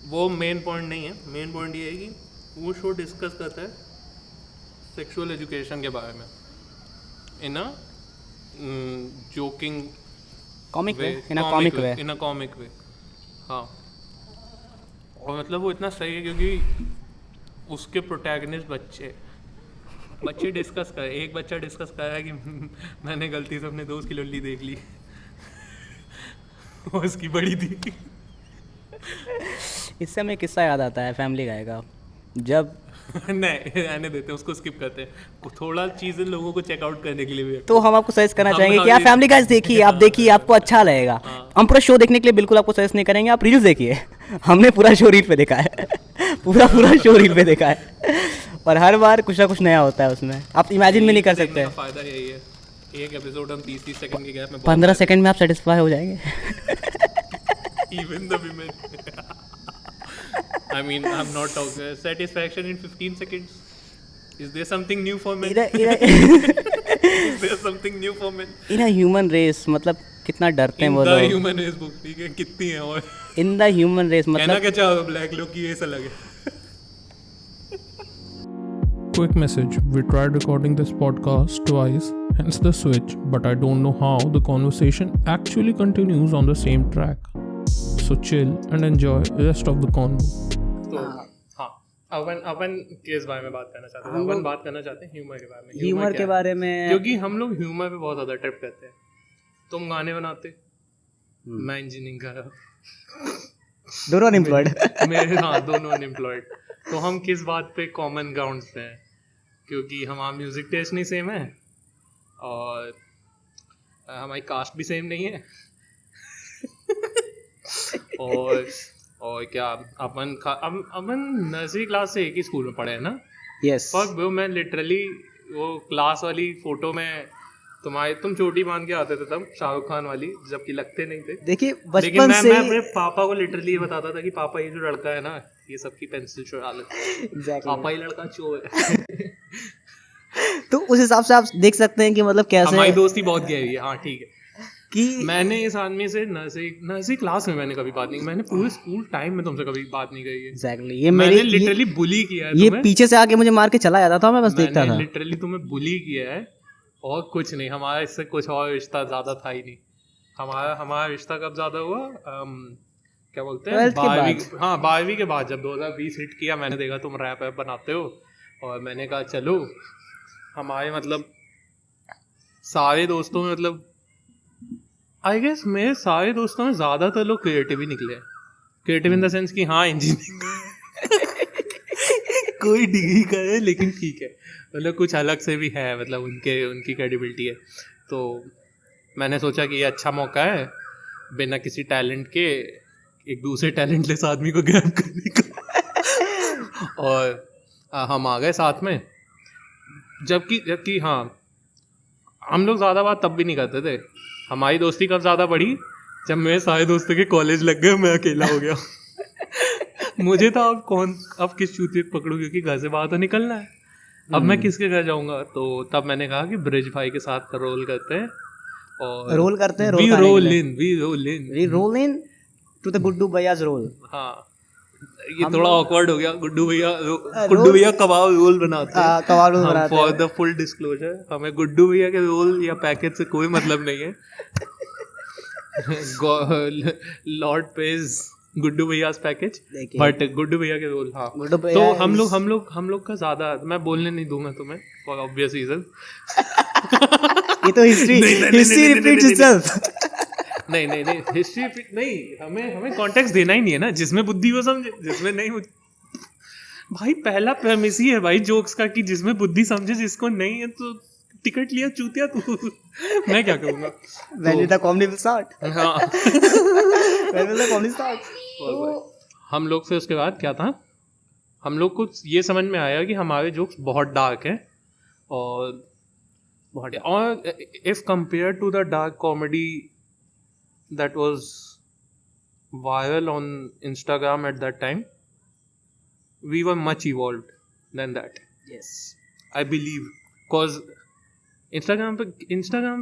वो मेन पॉइंट नहीं है। मेन पॉइंट ये है कि वो शो डिस्कस करता है सेक्सुअल एजुकेशन के बारे में in a joking comic way, way, in a comic way. In a comic way, हाँ। और मतलब वो इतना सही है क्योंकि उसके प्रोटैगनिस्ट बच्चे डिस्कस कर, एक बच्चा डिस्कस कर रहा है कि मैंने गलती से अपने दोस्त की लल्ली देख ली, वो उसकी बड़ी थी। इससे हमें किस्सा याद आता है फैमिली गाय का, जब नहीं रहने देते, उसको स्किप करते हैं, थोड़ा चीज़ें लोगों को चेकआउट करने के लिए भी। तो हम आपको सजेस्ट करना हम चाहेंगे कि आप अभी- फैमिली गाइस देखिए, आप देखिए, आपको अच्छा लगेगा। हम पूरा शो देखने के लिए बिल्कुल आपको सजेस्ट नहीं करेंगे, आप रील्स देखिए। हमने पूरा शो रील पे देखा है, पूरा शो रील पे देखा है, और हर बार कुछ ना कुछ नया होता है उसमें, आप इमेजिन भी नहीं कर देखने सकते। का फायदा यही है, एक एपिसोड हम 30 सेकंड के गैप में 15 सेकंड में आप सेटिस्फाई हो जाएंगे। Even the women. I mean, I'm not talking satisfaction in 15 seconds. Is there something new for men? Is there something new for men? In human race, मतलब कितना डरते हैं In वो the लोग। human race book, ठीक है, कितनी है और इन द ह्यूमन रेस कहना मतलब क्या चाहो ब्लैक लोग की ऐसा लगे। Quick message, we tried recording this podcast twice, hence the switch, but I don't know how the conversation actually continues on the same track. So chill and enjoy the rest of the convo. तो हाँ, अपन किस बारे में बात करना चाहते हैं? अपन बात करना चाहते हैं ह्यूमर के बारे में। ह्यूमर के बारे में, क्योंकि हम लोग ह्यूमर पे बहुत ज़्यादा ट्रिप करते हैं। तुम गाने बनाते, मैं इंजीनियरिंग कर रहा, दोनों अनएम्प्लॉयड। मेरे हाँ दोनों अनएम्प्लॉयड। तो हम किस बात पे कॉमन ग्राउंड पे हैं? क्योंकि हमारा म्यूज़िक टेस्ट नहीं सेम है और हमारी कास्ट भी सेम नहीं है। और क्या अपन नर्सरी क्लास से एक ही स्कूल में पढ़े हैं ना? यस। फक ब्रो, मैं लिटरली वो क्लास वाली फोटो में तुम चोटी बांध के आते थे तब, शाहरुख खान वाली, जबकि लगते नहीं थे। देखिए लेकिन बचपन से मैं अपने पापा को लिटरली ये बताता था कि पापा ये जो लड़का है ना, ये सबकी पेंसिल चुरा लेता है। एग्जैक्टली। पापा ही लड़का चोर है। तो उस हिसाब से आप देख सकते हैं कि मतलब कैसे हमारी दोस्ती बहुत गहरी है। हाँ ठीक है, कि मैंने इस आदमी से नर्सरी क्लास में मैंने कभी बात नहीं, मैंने पूरे स्कूल टाइम में तुमसे कभी बात नहीं करी है। एग्जैक्टली ये मैंने मेरे लिटरली बुली किया है ये तुम्हें। पीछे से आके मुझे मार के चला जाता था, मैं बस देखता मैंने था। लिटरली तुम्हें बुली किया है और कुछ नहीं। हमारा इससे कुछ और रिश्ता ज़्यादा था ही नहीं। हमारा रिश्ता कब ज़्यादा हुआ? क्या बोलते हैं, 12th के बाद। 12वीं। हाँ 12वीं के बाद, जब 2020 हिट किया, मैंने देखा तुम रैप बनाते हो और मैंने कहा चलो, हमारे मतलब सारे दोस्तों में मतलब आई गेस मेरे सारे दोस्तों में ज़्यादातर लोग क्रिएटिव ही निकले हैं। क्रिएटिव इन द सेंस कि हाँ इंजीनियरिंग कोई डिग्री करे लेकिन ठीक है, मतलब कुछ अलग से भी है, मतलब उनकी क्रेडिबिलिटी है। तो मैंने सोचा कि ये अच्छा मौका है बिना किसी टैलेंट के एक दूसरे टैलेंटलेस आदमी को ग्रैब करने का और हम आ गए साथ में। जबकि हाँ, हम लोग ज़्यादा बात तब भी नहीं करते थे। हमारी दोस्ती कब ज़्यादा बढ़ी जब मेरे सारे दोस्तों के कॉलेज लग गए, मैं अकेला हो गया। मुझे तो अब किस चूतिए को पकड़ूं, क्योंकि घर से बाहर तो निकलना है। अब मैं किसके घर जाऊंगा? तो तब मैंने कहा कि ब्रिज भाई के साथ रोल करते हैं और रोल करते हैं, we role into the Guddu भैयाज रोल। हाँ, ये थोड़ा ऑकवर्ड हो गया। गुड्डू भैया कबाब रोल बनाते हैं, कबाब रोल बनाते हैं। फॉर द फुल डिस्क्लोजर, हमें गुड्डू भैया के रोल या पैकेज से कोई मतलब नहीं है। लॉर्ड पेज गुड्डू भैया पैकेज, बट गुड्डू भैया के रोल। हाँ, तो हम लोग का ज्यादा, मैं बोलने नहीं दूंगा तुम्हें फॉर ऑब्वियस रीजन। ये तो हिस्ट्री रिपीट्स इटसेल्फ। नहीं हिस्ट्री नहीं, हमें कॉन्टेक्स्ट देना ही नहीं है ना, जिसमें बुद्धि वो समझे, जिसमें नहीं भाई पहला प्रेमिस ही है भाई जोक्स का कि जिसमें बुद्धि समझे, जिसको नहीं है तो टिकट लिया चूतिया तू। मैं क्या करूँगा? When will the comedy will start? हाँ। When will the comedy start? हम लोग से उसके बाद क्या था, हम लोग को ये समझ में आया कि हमारे जोक्स बहुत डार्क हैं और if compare to the dark comedy that was viral on Instagram at that time, we were much evolved than that. Yes, I believe, cause Instagram पे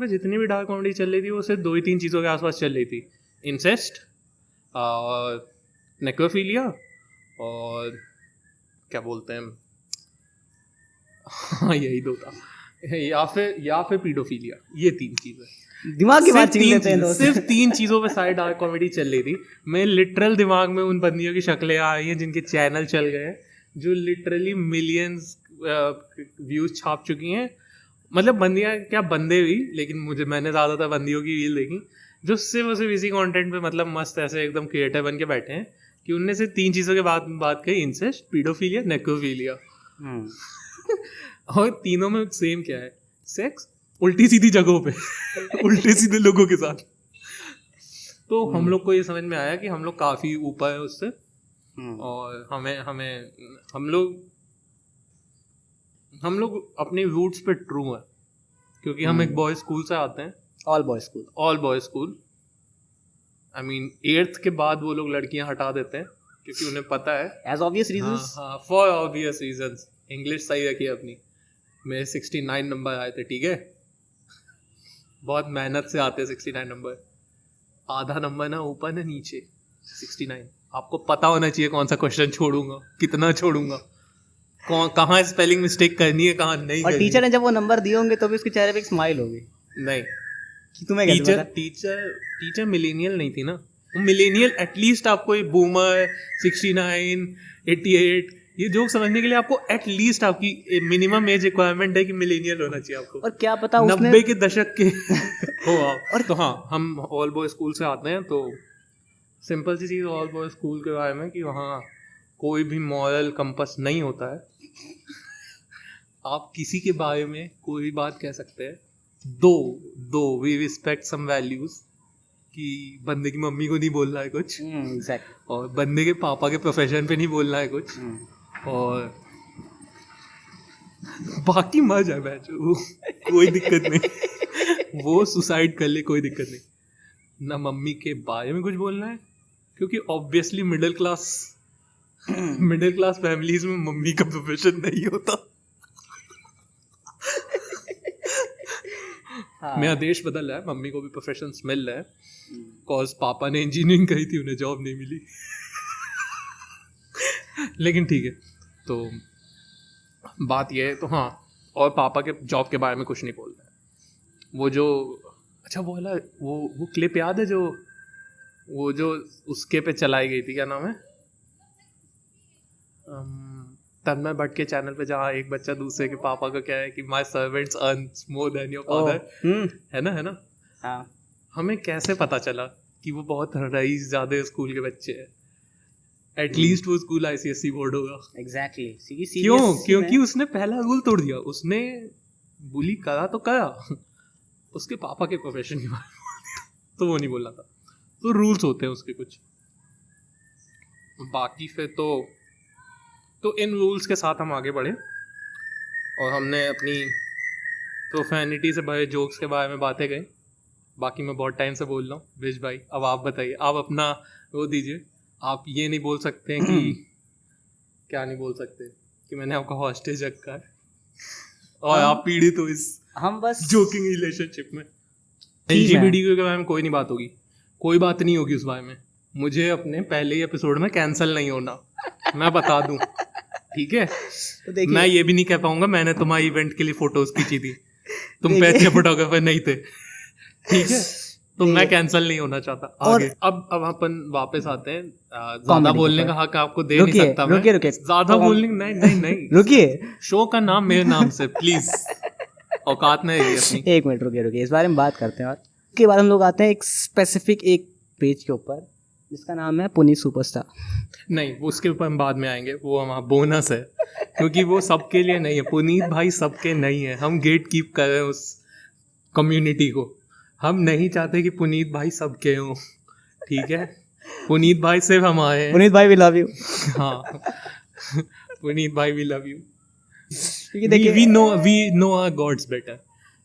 जितनी भी डार्क कॉमेडी चल रही थी वो सिर्फ 2 ही 3 चीज़ों के आसपास चल रही थी। इंसेस्ट, नेक्रोफीलिया और क्या बोलते हैं, हाँ यही 2 था, या फिर पीडोफीलिया। ये 3 चीज़ें दिमाग की बात छीन लेते हैं दोस्त। सिर्फ 3 चीज़ों पे सारी डार्क कॉमेडी चल रही थी। मैं लिटरल दिमाग में उन बंदियों की शक्लें आ रही हैं जिनके चैनल चल गए हैं, जो लिटरली मिलियंस व्यूज छाप चुकी हैं। मतलब बंदियाँ क्या, बंदे भी, लेकिन मैंने ज़्यादातर बंदियों की रील देखी जो सिर्फ इसी कंटेंट पे मतलब मस्त ऐसे एकदम क्रिएटर बन के बैठे हैं कि उनने से 3 चीज़ों के बात कही, इंसेस्ट, पीडोफीलिया, नेक्रोफीलिया। और तीनों में सेम क्या है, सेक्स उल्टी सीधी जगहों पे उल्टे सीधे लोगों के साथ। तो हम लोग को ये समझ में आया कि हम लोग काफ़ी ऊपर है उससे, और हम लोग अपने रूट्स पे ट्रू हैं, क्योंकि हम एक बॉयज स्कूल से आते हैं। All boys school. I mean 8th के बाद वो लोग लड़कियां हटा देते हैं क्योंकि उन्हें पता है, एज ऑब्वियस रीजंस। हाँ, फॉर ऑब्वियस रीजंस। इंग्लिश सही रखी अपनी। मेरे 69 नंबर आए थे, ठीक है, बहुत मेहनत से आते हैं 69 नंबर। आधा नंबर ना ऊपर ना नीचे, 69। आपको पता होना चाहिए कौन सा क्वेश्चन छोड़ूंगा, कितना छोड़ूंगा, कहाँ स्पेलिंग मिस्टेक करनी है, कहाँ नहीं। और टीचर ने जब वो नंबर दिए होंगे तो भी उसके चेहरे पे एक स्माइल होगी। नहीं, तुम्हें टीचर मिलेनियल नहीं थी ना। मिलेनियल एटलीस्ट आपको ये बूमर, 69, 88 ये जोक समझने के लिए आपको एटलीस्ट आपकी मिनिमम एज रिक्वायरमेंट है कि मिलेनियल होना चाहिए आपको। और क्या पता 90 के दशक के हो आप। और तो हाँ, हम ऑल बॉय स्कूल से आते हैं, तो सिंपल सी चीज़ ऑल बॉय स्कूल के बारे में कि वहाँ कोई भी मॉरल कंपस नहीं होता है। आप किसी के बारे में कोई भी बात कह सकते हैं, दो वी रिस्पेक्ट सम वैल्यूज, कि बंदे की मम्मी को नहीं बोलना है कुछ, exactly. और बंदे के पापा के प्रोफेशन पे नहीं बोलना है कुछ, और बाकी मर जाए बैचो, कोई दिक्कत नहीं, वो सुसाइड कर ले, कोई दिक्कत नहीं। ना मम्मी के बारे में कुछ बोलना है, क्योंकि ऑब्वियसली मिडिल क्लास फैमिलीज में मम्मी का प्रोफेशन नहीं होता। हाँ। मेरा देश बदल रहा है, मम्मी को भी प्रोफेशंस मिल रहे हैं, कॉज पापा ने इंजीनियरिंग करी थी, उन्हें जॉब नहीं मिली। लेकिन ठीक है, तो बात यह है। तो हाँ, और पापा के जॉब के बारे में कुछ नहीं बोल रहे हैं। वो जो अच्छा वो वाला वो क्लिप याद है जो उसके पे चलाई गई थी, क्या नाम है, तन्मय भट्ट के चैनल पे जहाँ एक बच्चा दूसरे के पापा को कह है कि my servants earns more than your father, है ना हाँ हमें कैसे पता चला कि वो बहुत रईस ज़्यादा स्कूल के बच्चे हैं? एटलीस्ट वो स्कूल ICSE बोर्ड होगा। एग्जैक्टली क्यों? क्योंकि उसने पहला रूल तोड़ दिया। उसने बुली करा तो करा, उसके पापा के प्रोफेशन के बारे में बोल दिया, तो वो नहीं बोलना था। तो रूल्स होते हैं उसके कुछ। बाकी फिर तो इन रूल्स के साथ हम आगे बढ़े और हमने अपनी प्रोफेनिटी से भरे जोक्स के बारे में बातें गई। बाकी मैं बहुत टाइम से बोल रहा हूँ। ब्रिज भाई अब आप बताइए, आप अपना वो दीजिए। आप ये नहीं बोल सकते हैं कि क्या नहीं बोल सकते कि मैंने आपको हॉस्टेज रखा है और आप पीड़ित हो इस हम बस जोकिंग रिलेशनशिप में। LGBT के बारे में कोई नहीं बात होगी, कोई बात नहीं होगी उस बारे में। मुझे अपने पहले ही एपिसोड में कैंसिल नहीं होना, मैं बता दूं, ठीक है? तो मैं ये भी नहीं कह पाऊंगा मैंने तुम्हारे इवेंट के लिए फोटोज खींची थी, तुम पैसे फोटोग्राफर नहीं थे, ठीक है? तो मैं कैंसिल नहीं होना चाहता। आगे अब अपन वापस आते हैं। ज्यादा बोलने का हक आपको दे नहीं सकता मैं। रुकिए ज्यादा बोलने नहीं रुकिए, शो का नाम मेरे नाम से प्लीज, औकात नहीं है अपनी। एक मिनट रुकिए, इस बारे में बात करते हैं। और उसके बाद हम लोग आते हैं एक स्पेसिफिक एक पेज के ऊपर जिसका नाम है पुनीत सुपरस्टार। नहीं, वो उसके ऊपर हम बाद में आएंगे, वो हमारा बोनस है, क्योंकि वो सबके लिए नहीं है। पुनीत भाई सबके नहीं है, हम गेट कीप कर रहे हैं उस कम्युनिटी को। हम नहीं चाहते कि पुनीत भाई सबके हों, ठीक है? पुनीत भाई सिर्फ हमारे हैं। पुनीत भाई वी लव यू। हाँ पुनीत भाई वी लव यू। क्योंकि देखिए we know our gods better.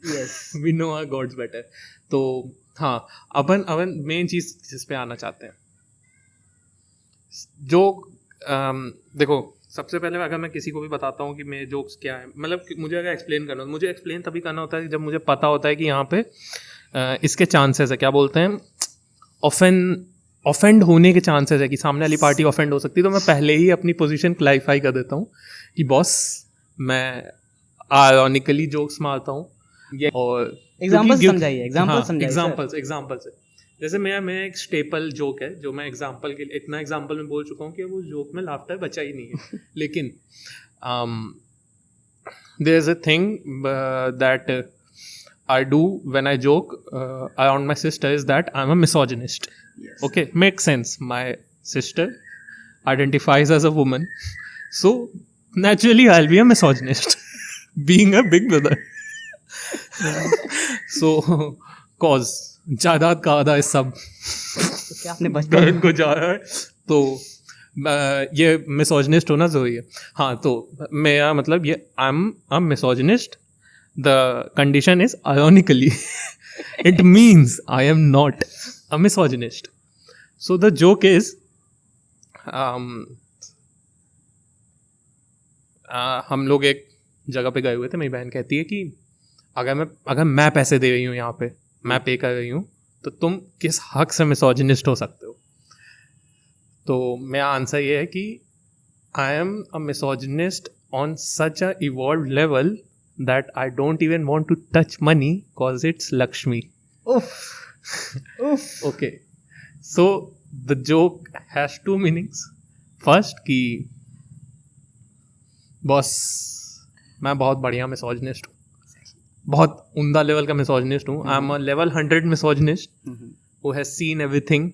Yes we know our gods better. तो हाँ, अपन मेन चीज जिस पे आना चाहते हैं, जो देखो, सबसे पहले अगर मैं किसी को भी बताता हूँ कि मेरे जोक्स क्या है, मतलब मुझे अगर एक्सप्लेन करना, मुझे एक्सप्लेन तभी करना होता है जब मुझे पता होता है कि यहाँ पे इसके चांसेस है, क्या बोलते हैं, ऑफेंड होने के चांसेस है कि सामने वाली पार्टी ऑफेंड हो सकती है। तो मैं पहले ही अपनी पोजीशन क्लैरिफाई कर देता हूँ कि बॉस मैं आयरॉनिकली जोक्स मारता हूँ। और एग्जांपल से जैसे मैं एक स्टेपल जोक है जो मैं एग्जांपल के लिए इतना एग्जांपल में बोल चुका हूँ कि वो जोक में लाफ्टर बचा ही नहीं है। लेकिन there is a thing that I do when I joke around my sister is that I'm a misogynist. Yes. Okay, makes sense. My sister identifies as a woman, so naturally I'll be a misogynist, being a big brother. So, cause जायदाद का आधा है सब, क्या आपने बचपन को जा रहा है, तो ये मिसोजिनिस्ट होना जरूरी है। हाँ, तो मेरा मतलब ये आई am a misogynist. The condition is ironically it means I am not a misogynist. So the joke is हम लोग एक जगह पे गए हुए थे। मेरी बहन कहती है कि अगर मैं पैसे दे रही हूँ, यहाँ पे मैं पे कर रही हूँ, तो तुम किस हक से मिसोजिनिस्ट हो सकते हो? तो मेरा आंसर ये है कि आई am a misogynist on such a evolved level that I don't even want to touch money cause it's Lakshmi. Oof. Okay. So the joke has two meanings. First कि बॉस मैं बहुत बढ़िया मिसोजिनिस्ट हूँ, बहुत उम्दा लेवल का misogynist हूँ. I am a level 100 misogynist who has seen everything.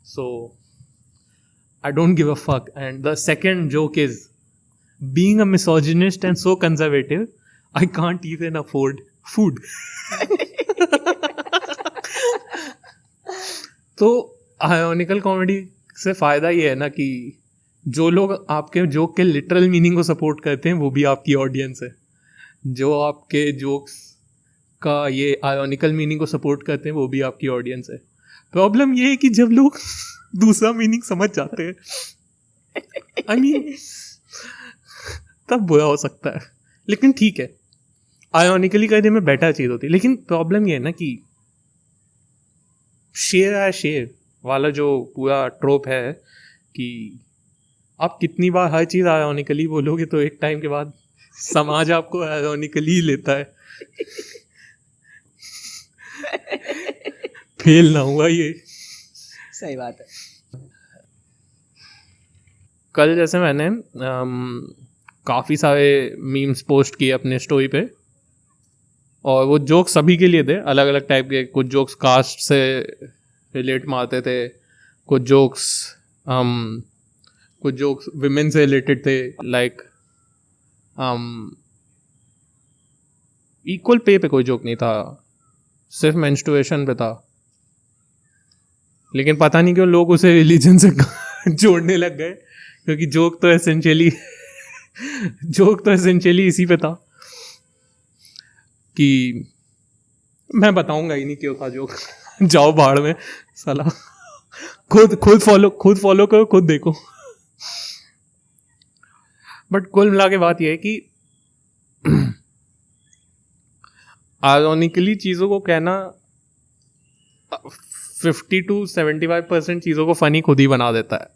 So I don't give a fuck. And the second joke is being a misogynist and so conservative I can't even afford food. तो आयोनिकल comedy से फ़ायदा ये है ना कि जो लोग आपके जोक के लिटरल मीनिंग को सपोर्ट करते हैं वो भी आपकी ऑडियंस है, जो आपके जोक्स का ये आयोनिकल मीनिंग को सपोर्ट करते हैं वो भी आपकी ऑडियंस है. प्रॉब्लम ये है कि जब लोग दूसरा मीनिंग समझ जाते हैं, I mean, तब बुरा हो सकता है. लेकिन ठीक है, आयोनिकली करने में बेटर चीज़ होती है. लेकिन प्रॉब्लम ये है ना कि शेर वाला जो पूरा ट्रोप है कि आप कितनी बार हर चीज़ आयोनिकली बोलोगे तो एक टाइम के बाद समाज आपको आयोनिकली ही लेता है. फेल ना हुआ ये. सही बात है. कल जैसे मैंने काफ़ी सारे मीम्स पोस्ट किए अपने स्टोरी पे, और वो जोक्स सभी के लिए थे, अलग अलग टाइप के। कुछ जोक्स कास्ट से रिलेट मारते थे, कुछ जोक्स विमेन से रिलेटेड थे, लाइक इक्वल पे कोई जोक नहीं था, सिर्फ मेंस्ट्रुएशन पे था। लेकिन पता नहीं क्यों लोग उसे रिलीजन से जोड़ने लग गए, क्योंकि जोक तो एसेंशियली इसी पे था कि मैं बताऊंगा ही नहीं क्यों था जोक। जाओ बाहर में साला, खुद फॉलो करो, खुद देखो। बट कुल मिला के बात यह है कि आयरॉनिकली चीज़ों को कहना 50 to 75% चीज़ों को फ़नी खुद ही बना देता है।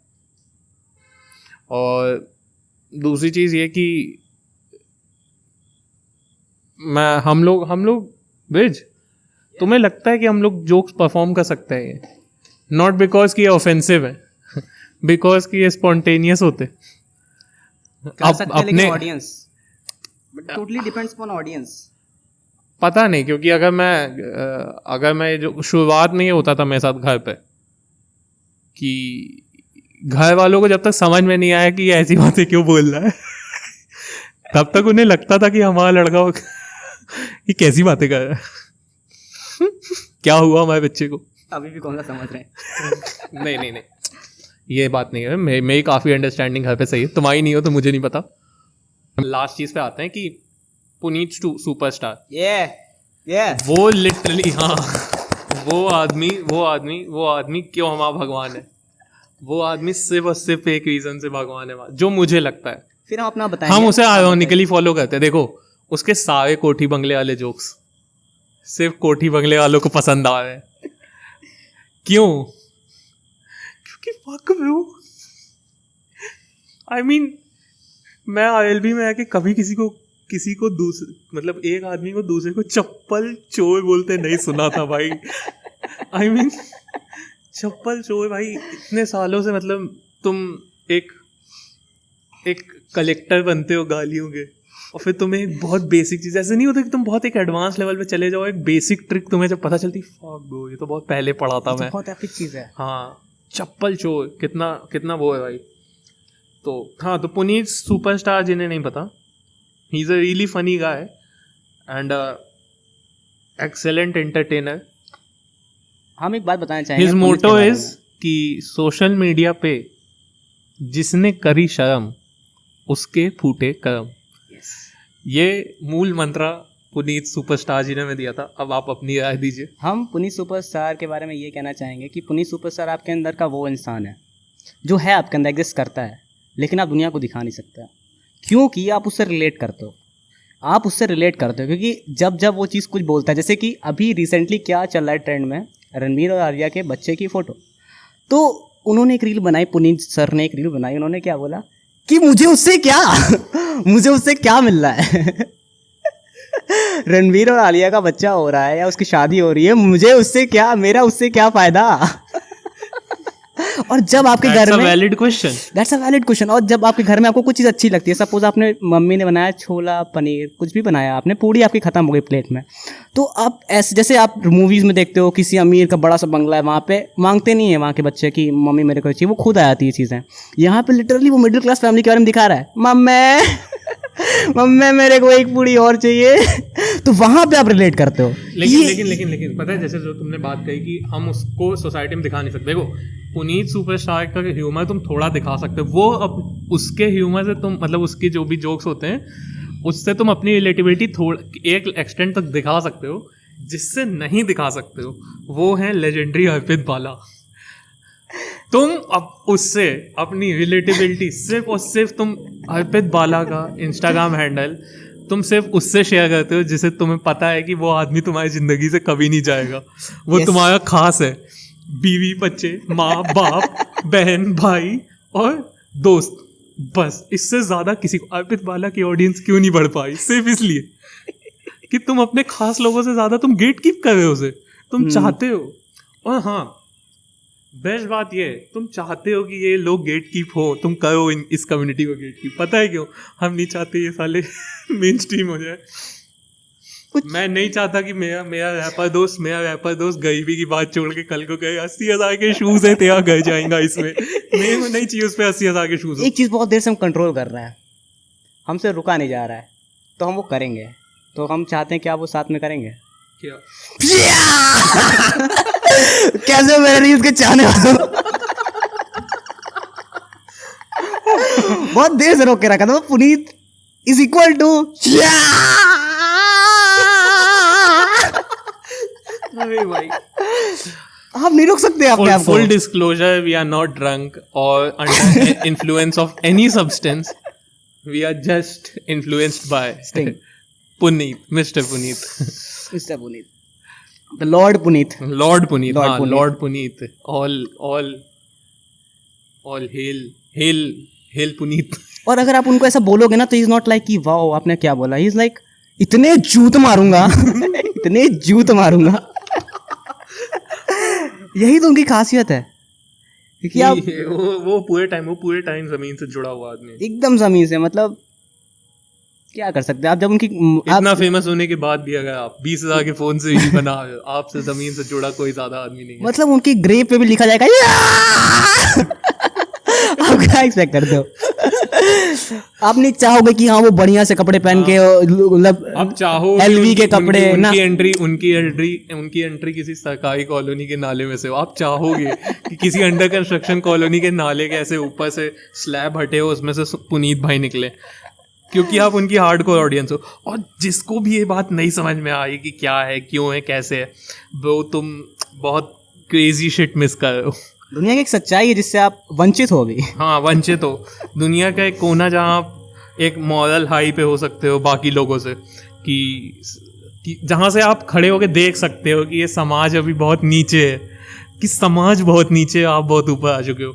और दूसरी चीज़ ये कि हम लोग ब्रिज, तुम्हें लगता है कि हम लोग जोक्स परफॉर्म कर सकते हैं? नॉट बिकॉज कि ये ऑफेंसिव है, बिकॉज कि ये स्पॉन्टेनियस होते। अपने audience, but totally depends upon audience. पता नहीं, क्योंकि अगर मैं जो शुरुआत में ये होता था मेरे साथ घर पे, कि घर वालों को जब तक समझ में नहीं आया कि ये ऐसी बातें क्यों बोल रहा है तब तक उन्हें लगता था कि हमारा लड़का ये कैसी बातें कर रहा है क्या हुआ हमारे बच्चे को। अभी भी कौन सा समझ रहे हैं? नहीं, ये बात नहीं है। मेरी काफ़ी अंडरस्टैंडिंग घर पे सही है, तुम्हारी नहीं हो तो मुझे नहीं पता। लास्ट चीज़ पे आते हैं कि पुनीत सुपरस्टार, वो लिटरली, हाँ, वो आदमी क्यों हमारा भगवान है। वो आदमी सिर्फ और सिर्फ एक रीजन से भगवान है, जो मुझे लगता है। फिर हम अपना बताएंगे, हम उसे आयरॉनिकली फॉलो करते हैं। देखो उसके सारे कोठी बंगले वाले जोक्स सिर्फ कोठी बंगले वालों को पसंद आ रहे हैं। क्यों? क्योंकि फक ब्रो, आई मीन, मैं आईएलबी में आके कभी किसी को मतलब एक आदमी को दूसरे को चप्पल चोर बोलते नहीं सुना था भाई। आई मीन चप्पल चोर भाई, इतने सालों से मतलब तुम एक कलेक्टर बनते हो गालियों के, और फिर तुम्हें एक बहुत बेसिक चीज़, ऐसे नहीं होता कि तुम बहुत एक एडवांस लेवल पे चले जाओ, एक बेसिक ट्रिक तुम्हें जब पता चलती, फक ब्रो ये तो बहुत पहले पढ़ा था मैं, बहुत एपिक चीज़ है। हाँ, चप्पल चोर कितना वो है भाई। तो हाँ, तो पुनीत सुपरस्टार, जिन्हें नहीं पता, he is a really funny guy and excellent entertainer. हम एक बात बताना चाहेंगे, हिज मोटो इज कि सोशल मीडिया पे जिसने करी शर्म उसके फूटे कर्म। ये मूल मंत्र पुनीत सुपरस्टार जी ने हमें दिया था। अब आप अपनी राय दीजिए। हम पुनीत सुपरस्टार के बारे में ये कहना चाहेंगे कि पुनीत सुपरस्टार आपके अंदर का वो इंसान है जो है आपके अंदर, एग्जिस्ट करता है, लेकिन आप दुनिया को दिखा नहीं सकते, क्योंकि आप उससे रिलेट करते हो। क्योंकि जब वो चीज़ कुछ बोलता है, जैसे कि अभी रिसेंटली क्या चल रहा है ट्रेंड में, रणवीर और आलिया के बच्चे की फ़ोटो, तो उन्होंने एक रील बनाई, पुनीत सर ने एक रील बनाई, उन्होंने क्या बोला कि मुझे उससे क्या मिल रहा है रणवीर और आलिया का बच्चा हो रहा है या उसकी शादी हो रही है, मेरा उससे क्या फ़ायदा और जब आपके घर में, दैट्स अ वैलिड क्वेश्चन, और जब आपके घर में आपको कुछ चीज़ अच्छी लगती है, सपोज आपने, मम्मी ने बनाया छोला पनीर, कुछ भी बनाया आपने, पूरी आपकी ख़त्म हो गई प्लेट में, तो आप ऐसे, जैसे आप मूवीज़ में देखते हो किसी अमीर का बड़ा सा बंगला है, वहाँ पे मांगते नहीं है वहाँ के बच्चे की मम्मी मेरे को चाहिए, वो खुद आ जाती है चीज़ें। यहाँ पे लिटरली वो मिडिल क्लास फैमिली के बारे में दिखा रहा है, मम्मी मेरे को एक पूरी और चाहिए तो वहाँ पे आप रिलेट करते हो। लेकिन पता है, जैसे जो तुमने बात कही कि हम उसको सोसाइटी में दिखा नहीं सकते, देखो पुनीत सुपरस्टार का ह्यूमर तुम थोड़ा दिखा सकते हो, वो अब उसके ह्यूमर से तुम, मतलब उसके जो भी जोक्स होते हैं उससे तुम अपनी रिलेटिविटी एक एक्सटेंट तक दिखा सकते हो। जिससे नहीं दिखा सकते हो वो है लेजेंडरी अर्पित बाला। तुम अब उससे अपनी रिलेटिबिलिटी सिर्फ और सिर्फ तुम अर्पित बाला का इंस्टाग्राम हैंडल तुम सिर्फ उससे शेयर करते हो जिसे तुम्हें पता है कि वो आदमी तुम्हारी ज़िंदगी से कभी नहीं जाएगा, वो तुम्हारा खास है, बीवी बच्चे माँ बाप बहन भाई और दोस्त, बस इससे ज़्यादा किसी को। अर्पित बाला की ऑडियंस क्यों नहीं बढ़ पाई? सिर्फ इसलिए कि तुम अपने खास लोगों से ज़्यादा तुम गेट कीप कर रहे हो उसे, तुम चाहते हो। और हाँ, बेस्ट बात ये है, तुम चाहते हो कि ये लोग गेट कीप हो, तुम करो इस कम्युनिटी को गेट कीप। पता है क्यों? हम नहीं चाहते ये साले मेन स्ट्रीम हो जाए। मैं नहीं चाहता कि मेरा रैपर दोस्त गरीबी की बात छोड़ के कल को कहे 80,000 के शूज है तेरा घर जाएगा इसमें। मेरे को नहीं चाहिए उस पर 80,000 के शूज। एक चीज़ बहुत देर से हम कंट्रोल कर रहे हैं, हमसे रुका नहीं जा रहा है, तो हम वो करेंगे। तो हम चाहते हैं कि आप वो साथ में करेंगे। क्या कैसे मेरे रील्स के चाहने वालों, बहुत देर से रोक के रखा था। पुनीत इज इक्वल टू अरे भाई, आप नहीं रोक सकते अपने आप को। Full disclosure, we are not drunk और under influence of any substance, we are just influenced by Sting. Puneet, mister Puneet, mister Puneet, the Lord Puneet, Lord Puneet, Lord हाँ Puneet. Lord Puneet, all hail Puneet. और अगर आप उनको ऐसा बोलोगे ना तो इज नॉट लाइक कि वाओ आपने क्या बोला, ही इज लाइक इतने जूत मारूंगा इतने जूत मारूंगा। यही तो उनकी खासियत है क्योंकि आप वो पूरे टाइम जमीन से जुड़ा हुआ आदमी, एकदम जमीन से, मतलब क्या कर सकते हैं आप जब उनकी इतना फेमस होने के बाद भी अगर आप 20,000 के फोन से ही बना रहे हो, आपसे जमीन से जुड़ा कोई ज्यादा आदमी नहीं है। मतलब उनकी ग्रेव पे भी लिखा जाएगा आप क्या एक्सपेक्ट करते हो? आप नहीं चाहोगे कि हाँ वो बढ़िया से कपड़े पहन के मतलब आप चाहो LV के कपड़े ना, उनकी एंट्री किसी सरकारी कॉलोनी के नाले में से हो। आप चाहोगे कि किसी अंडर कंस्ट्रक्शन कॉलोनी के नाले के ऐसे ऊपर से स्लैब हटे हो, उसमें से पुनीत भाई निकले, क्योंकि आप उनकी हार्डकोर ऑडियंस हो। और जिसको भी ये बात नहीं समझ में आई कि क्या है, क्यों है, कैसे है, वो तुम बहुत क्रेजी शिट मिस कर रहे हो। दुनिया की एक सच्चाई है जिससे आप वंचित हो अभी। हाँ, वंचित हो। दुनिया का एक कोना जहाँ आप एक मॉरल हाई पे हो सकते हो बाकी लोगों से, कि जहाँ से आप खड़े होकर देख सकते हो कि ये समाज अभी बहुत नीचे है, कि समाज बहुत नीचे है, आप बहुत ऊपर आ चुके हो।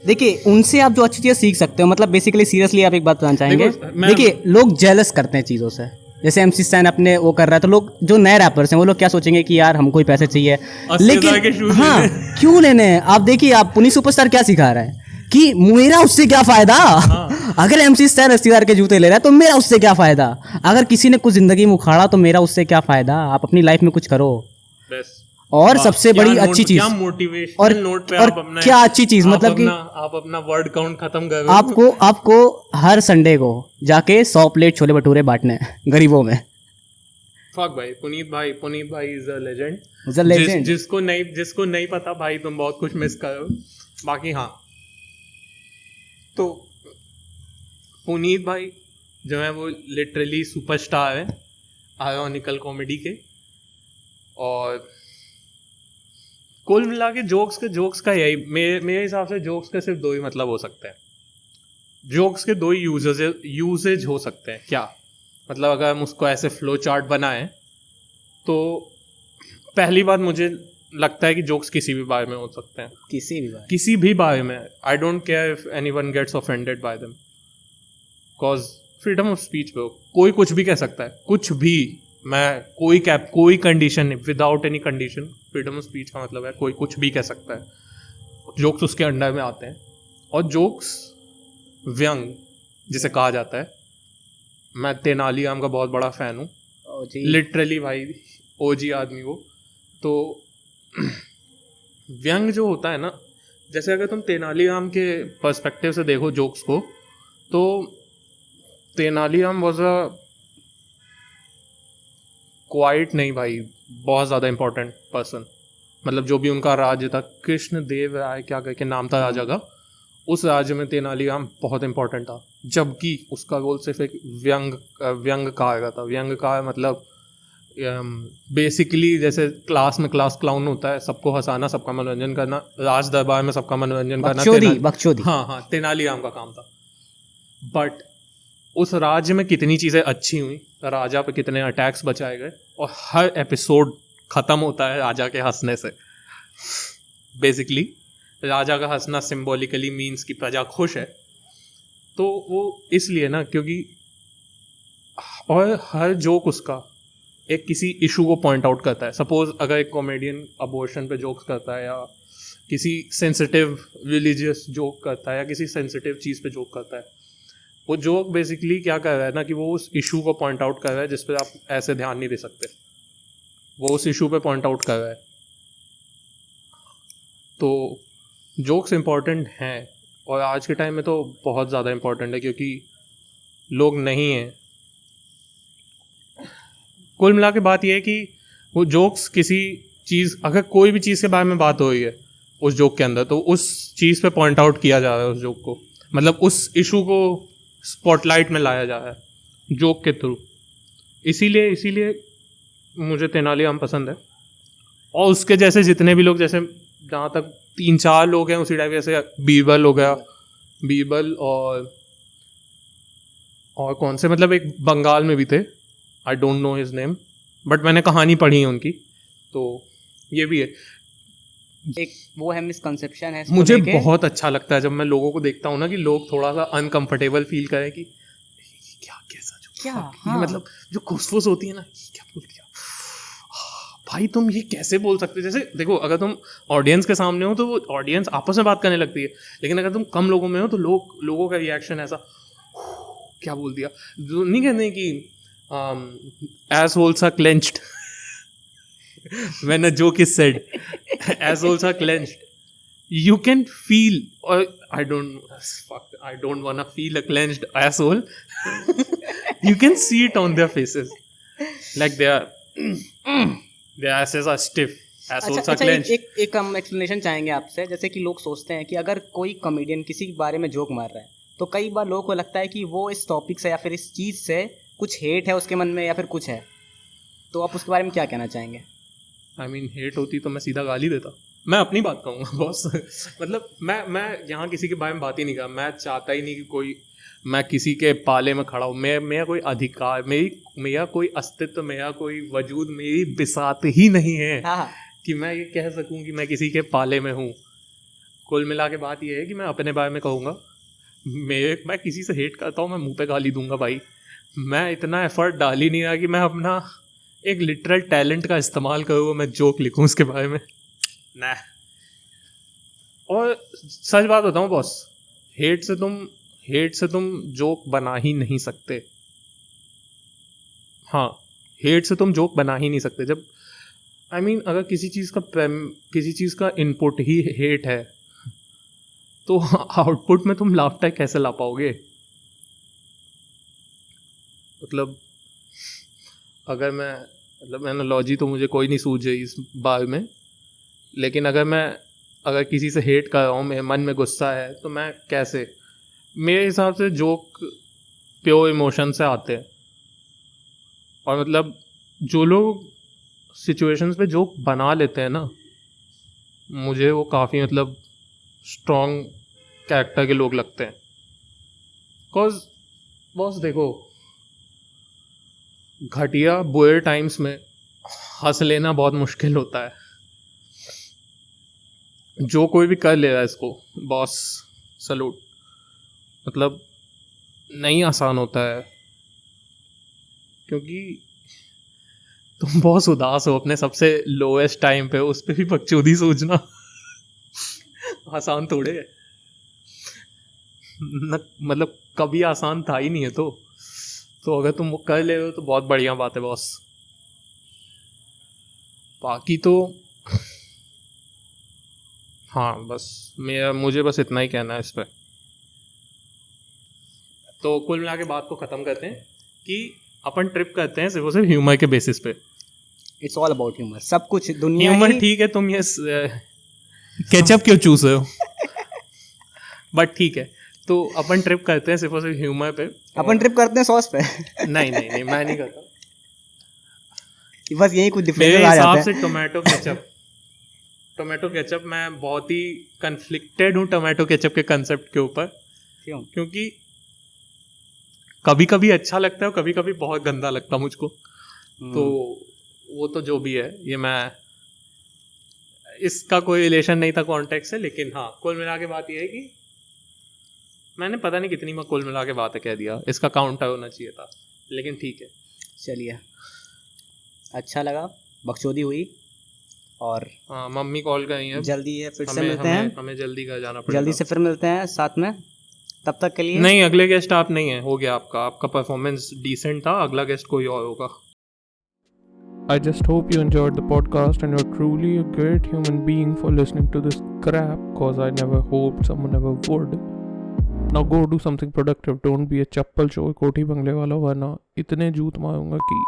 देखिए उनसे आप जो अच्छी चीज़ सीख सकते हो, मतलब बेसिकली सीरियसली आप एक बात बताना चाहेंगे। देखो, देखिए लोग जेलस करते हैं चीज़ों से, जैसे MC स्टैन अपने वो कर रहा है, तो लोग जो नए रैपर्स हैं वो लोग क्या सोचेंगे कि यार हमको ही पैसे चाहिए, 80,000 के शूज हाँ क्यों लेने हैं। आप देखिए आप पुनीत सुपरस्टार क्या सिखा रहा है कि मेरा उससे क्या फायदा। अगर MC स्टैन 80,000 के जूते ले रहा है तो मेरा उससे क्या फायदा। अगर किसी ने कुछ जिंदगी में उखाड़ा तो मेरा उससे क्या फायदा। आप अपनी लाइफ में कुछ करो। बस। और सबसे बड़ी अच्छी चीज, क्या मोटिवेशनल नोट पे और आप अपना क्या अच्छी चीज, मतलब कि आप अपना वर्ड काउंट खत्म कर रहे हो। आपको हर संडे को जाके 100 प्लेट छोले भटूरे बांटने हैं गरीबों में। फक भाई, पुनीत भाई is a legend. He's a legend. जिसको नहीं पता भाई, तुम बहुत कुछ मिस कर रहे हो। बाकी हाँ, तो पुनीत भाई जो है वो लिटरली सुपरस्टार है आयरॉनिकल कॉमेडी के। और कुल मिला के जोक्स का यही मेरे हिसाब से जोक्स का सिर्फ दो ही मतलब हो सकते हैं। जोक्स के दो ही यूजेज हो सकते हैं। क्या मतलब? अगर हम उसको ऐसे फ्लो चार्ट बनाएं तो पहली बात मुझे लगता है कि जोक्स किसी भी बारे में हो सकते हैं, किसी भी बारे में। I don't care if anyone gets offended by them, because freedom of speech पे कोई कुछ भी कह सकता है, कुछ भी। कोई कंडीशन नहीं, without any condition. Freedom of speech का मतलब है कोई कुछ भी कह सकता है। जोक्स उसके अंडर में आते हैं। और जोक्स व्यंग जिसे कहा जाता है, मैं तेनालीराम का बहुत बड़ा फ़ैन हूँ, लिटरली भाई, ओजी आदमी वो। तो व्यंग जो होता है ना, जैसे अगर तुम तेनालीराम के पर्सपेक्टिव से देखो जोक्स को, तो तेनालीराम वॉज अ क्वाइट नहीं भाई, बहुत ज़्यादा इम्पोर्टेंट पर्सन। मतलब जो भी उनका राज्य था, कृष्ण देव राय क्या करके नाम था राजा का, उस राज्य में तेनालीराम बहुत इंपॉर्टेंट था। जबकि उसका रोल सिर्फ एक व्यंग कहा था। व्यंग का मतलब बेसिकली जैसे क्लास में क्लास क्लाउन होता है, सबको हंसाना, सबका मनोरंजन करना, राज दरबार में सबका मनोरंजन करना। बकचोदी। हाँ, तेनालीराम का काम था। बट उस राज्य में कितनी चीज़ें अच्छी हुई, राजा पे कितने अटैक्स बचाए गए, और हर एपिसोड ख़त्म होता है राजा के हंसने से। बेसिकली राजा का हंसना सिंबॉलिकली मीन्स कि प्रजा खुश है। तो वो इसलिए ना, क्योंकि और हर जोक उसका एक किसी इशू को पॉइंट आउट करता है। सपोज अगर एक कॉमेडियन अबॉर्शन पे जोक्स करता है या किसी सेंसिटिव रिलीजियस जोक करता है या किसी सेंसिटिव चीज़ पे जोक करता है, वो जोक बेसिकली क्या कर रहा है ना कि वो उस इशू को पॉइंट आउट कर रहा है जिस पे आप ऐसे ध्यान नहीं दे सकते, वो उस इशू पे पॉइंट आउट कर रहा है। तो जोक्स इम्पॉर्टेंट हैं और आज के टाइम में तो बहुत ज़्यादा इम्पॉर्टेंट है, क्योंकि लोग नहीं हैं। कुल मिला के बात यह है कि वो जोक्स किसी चीज़, अगर कोई भी चीज़ के बारे में बात हो रही है उस जोक के अंदर, तो उस चीज़ पे पॉइंट आउट किया जा रहा है उस जोक को, मतलब उस इशू को स्पॉटलाइट में लाया जा रहा है जोक के थ्रू। इसीलिए मुझे तेनालीराम पसंद है। और उसके जैसे जितने भी लोग, जैसे जहाँ तक 3-4 लोग हैं उसी टाइप, जैसे बीरबल हो गया, बीरबल और कौन से, मतलब एक बंगाल में भी थे, I don't know his name, but मैंने कहानी पढ़ी है उनकी, तो ये भी है। एक वो है मिसकंसेप्शन है मुझे बहुत अच्छा लगता है जब मैं लोगों को देखता हूँ ना कि लोग थोड़ा सा अनकंफर्टेबल फील करें कि क्या कैसा जो क्या, हाँ। मतलब जो खुसफुस होती है ना, क्या बोल दिया भाई, तुम ये कैसे बोल सकते हो। जैसे देखो, अगर तुम ऑडियंस के सामने हो तो वो ऑडियंस आपस में बात करने लगती है, लेकिन अगर तुम कम लोगों में हो तो लोगों का रिएक्शन ऐसा, क्या बोल दिया। जो नहीं कहते कि assholes are clenched when a joke is said, assholes are clenched, you can feel, or I don't wanna feel a clenched asshole. You can see it on their faces, like their asses are stiff, assholes are clenched. एक हम explanation चाहेंगे आपसे। जैसे कि लोग सोचते हैं कि अगर कोई कॉमेडियन किसी के बारे में जोक मार रहा है तो कई बार लोगों को लगता है कि वो इस टॉपिक से या फिर इस चीज़ से कुछ हेट है उसके मन में या फिर कुछ है, तो आप उसके बारे में क्या कहना चाहेंगे? I mean, हेट होती तो मैं सीधा गाली देता। मैं अपनी बात कहूँगा बॉस। मतलब मैं यहाँ किसी के बारे में बात ही नहीं कर, मैं चाहता ही नहीं कि मैं किसी के पाले में खड़ा हूँ। मेरा कोई अधिकार, मेरा कोई अस्तित्व, मेरा कोई वजूद, मेरी बिसात ही नहीं है कि मैं ये कह सकूँ कि मैं किसी के पाले में हूँ। कुल मिला के बात ये है कि मैं अपने बारे में कहूँगा, मैं किसी से हेट करता हूँ, मैं मुंह पे गाली दूंगा भाई। मैं इतना एफर्ट डाल ही नहीं रहा कि मैं अपना एक लिटरल टैलेंट का इस्तेमाल करूँ, मैं जोक लिखूँ उसके बारे में ना। और सच बात बताऊँ बॉस, हेट से तुम जोक बना ही नहीं सकते। हाँ, हेट से तुम जोक बना ही नहीं सकते। जब अगर किसी चीज़ का इनपुट ही हेट है तो आउटपुट में तुम लाफ्टर कैसे ला पाओगे। मतलब अगर एनालॉजी तो मुझे कोई नहीं सूझ रही इस बारे में, लेकिन अगर किसी से हेट कर रहा हूँ, मेरे मन में गुस्सा है, तो मैं कैसे, मेरे हिसाब से जोक प्योर इमोशन से आते हैं। और मतलब जो लोग सिचुएशंस पे जोक बना लेते हैं ना, मुझे वो काफ़ी स्ट्रॉन्ग कैरेक्टर के लोग लगते हैं। बिकॉज बॉस देखो, घटिया बुरे टाइम्स में हंस लेना बहुत मुश्किल होता है। जो कोई भी कर ले रहा है इसको, बॉस सलूट। मतलब नहीं आसान होता है, क्योंकि तुम बहुत उदास हो अपने सबसे लोएस्ट टाइम पे, उस पर भी बकचोदी सोचना आसान थोड़े है न। मतलब कभी आसान था ही नहीं है, तो अगर तुम वो कर ले रहे हो तो बहुत बढ़िया बात है बॉस। बाकी तो हाँ, बस मुझे बस इतना ही कहना है इस पर। तो कुल मिला के बात को ख़त्म करते हैं कि अपन ट्रिप करते हैं सिर्फ और सिर्फ ह्यूमर के बेसिस पे। इट्स ऑल अबाउट ह्यूमर, सब कुछ दुनिया ह्यूमर ठीक है, तुम ये केचप क्यों चूस रहे हो बट ठीक है, तो अपन ट्रिप करते हैं सिर्फ और सिर्फ ह्यूमर पे। अपन ट्रिप करते हैं सॉस पे नहीं मैं नहीं करता। बस यही कुछ डिफरेंस मेरे आ जाता हिसाब है। से टोमेटो केचप मैं बहुत ही कन्फ्लिक्टेड हूँ टोमेटो केचप के कंसेप्ट के ऊपर। क्योंकि कभी कभी अच्छा लगता है और कभी कभी बहुत गंदा लगता है मुझको। तो वो तो जो भी है, ये मैं इसका कोई रिलेशन नहीं था कॉन्टेक्स्ट से, लेकिन हाँ, कुल मिला के बात ये है कि मैंने पता नहीं कितनी मैं कुल मिला के बातें कह दिया, इसका काउंटर होना चाहिए था, लेकिन ठीक है। चलिए, अच्छा लगा, बकचोदी हुई और हाँ मम्मी कॉल कर रही है, जल्दी है फिर से हमें मिलते हैं, हमें जल्दी घर जाना पड़ेगा। जल्दी से फिर मिलते हैं साथ में, तब तक के लिए नहीं अगले गेस्ट आप नहीं है, हो गया आपका परफॉर्मेंस डिसेंट था, अगला गेस्ट कोई और होगा। I just hope you enjoyed the podcast and you're truly a great human being for listening to this crap, cause I never hoped someone ever would. Now go do something productive, don't be a chappal चोर कोठी बंगले वाला, वरना इतने जूत मारूंगा कि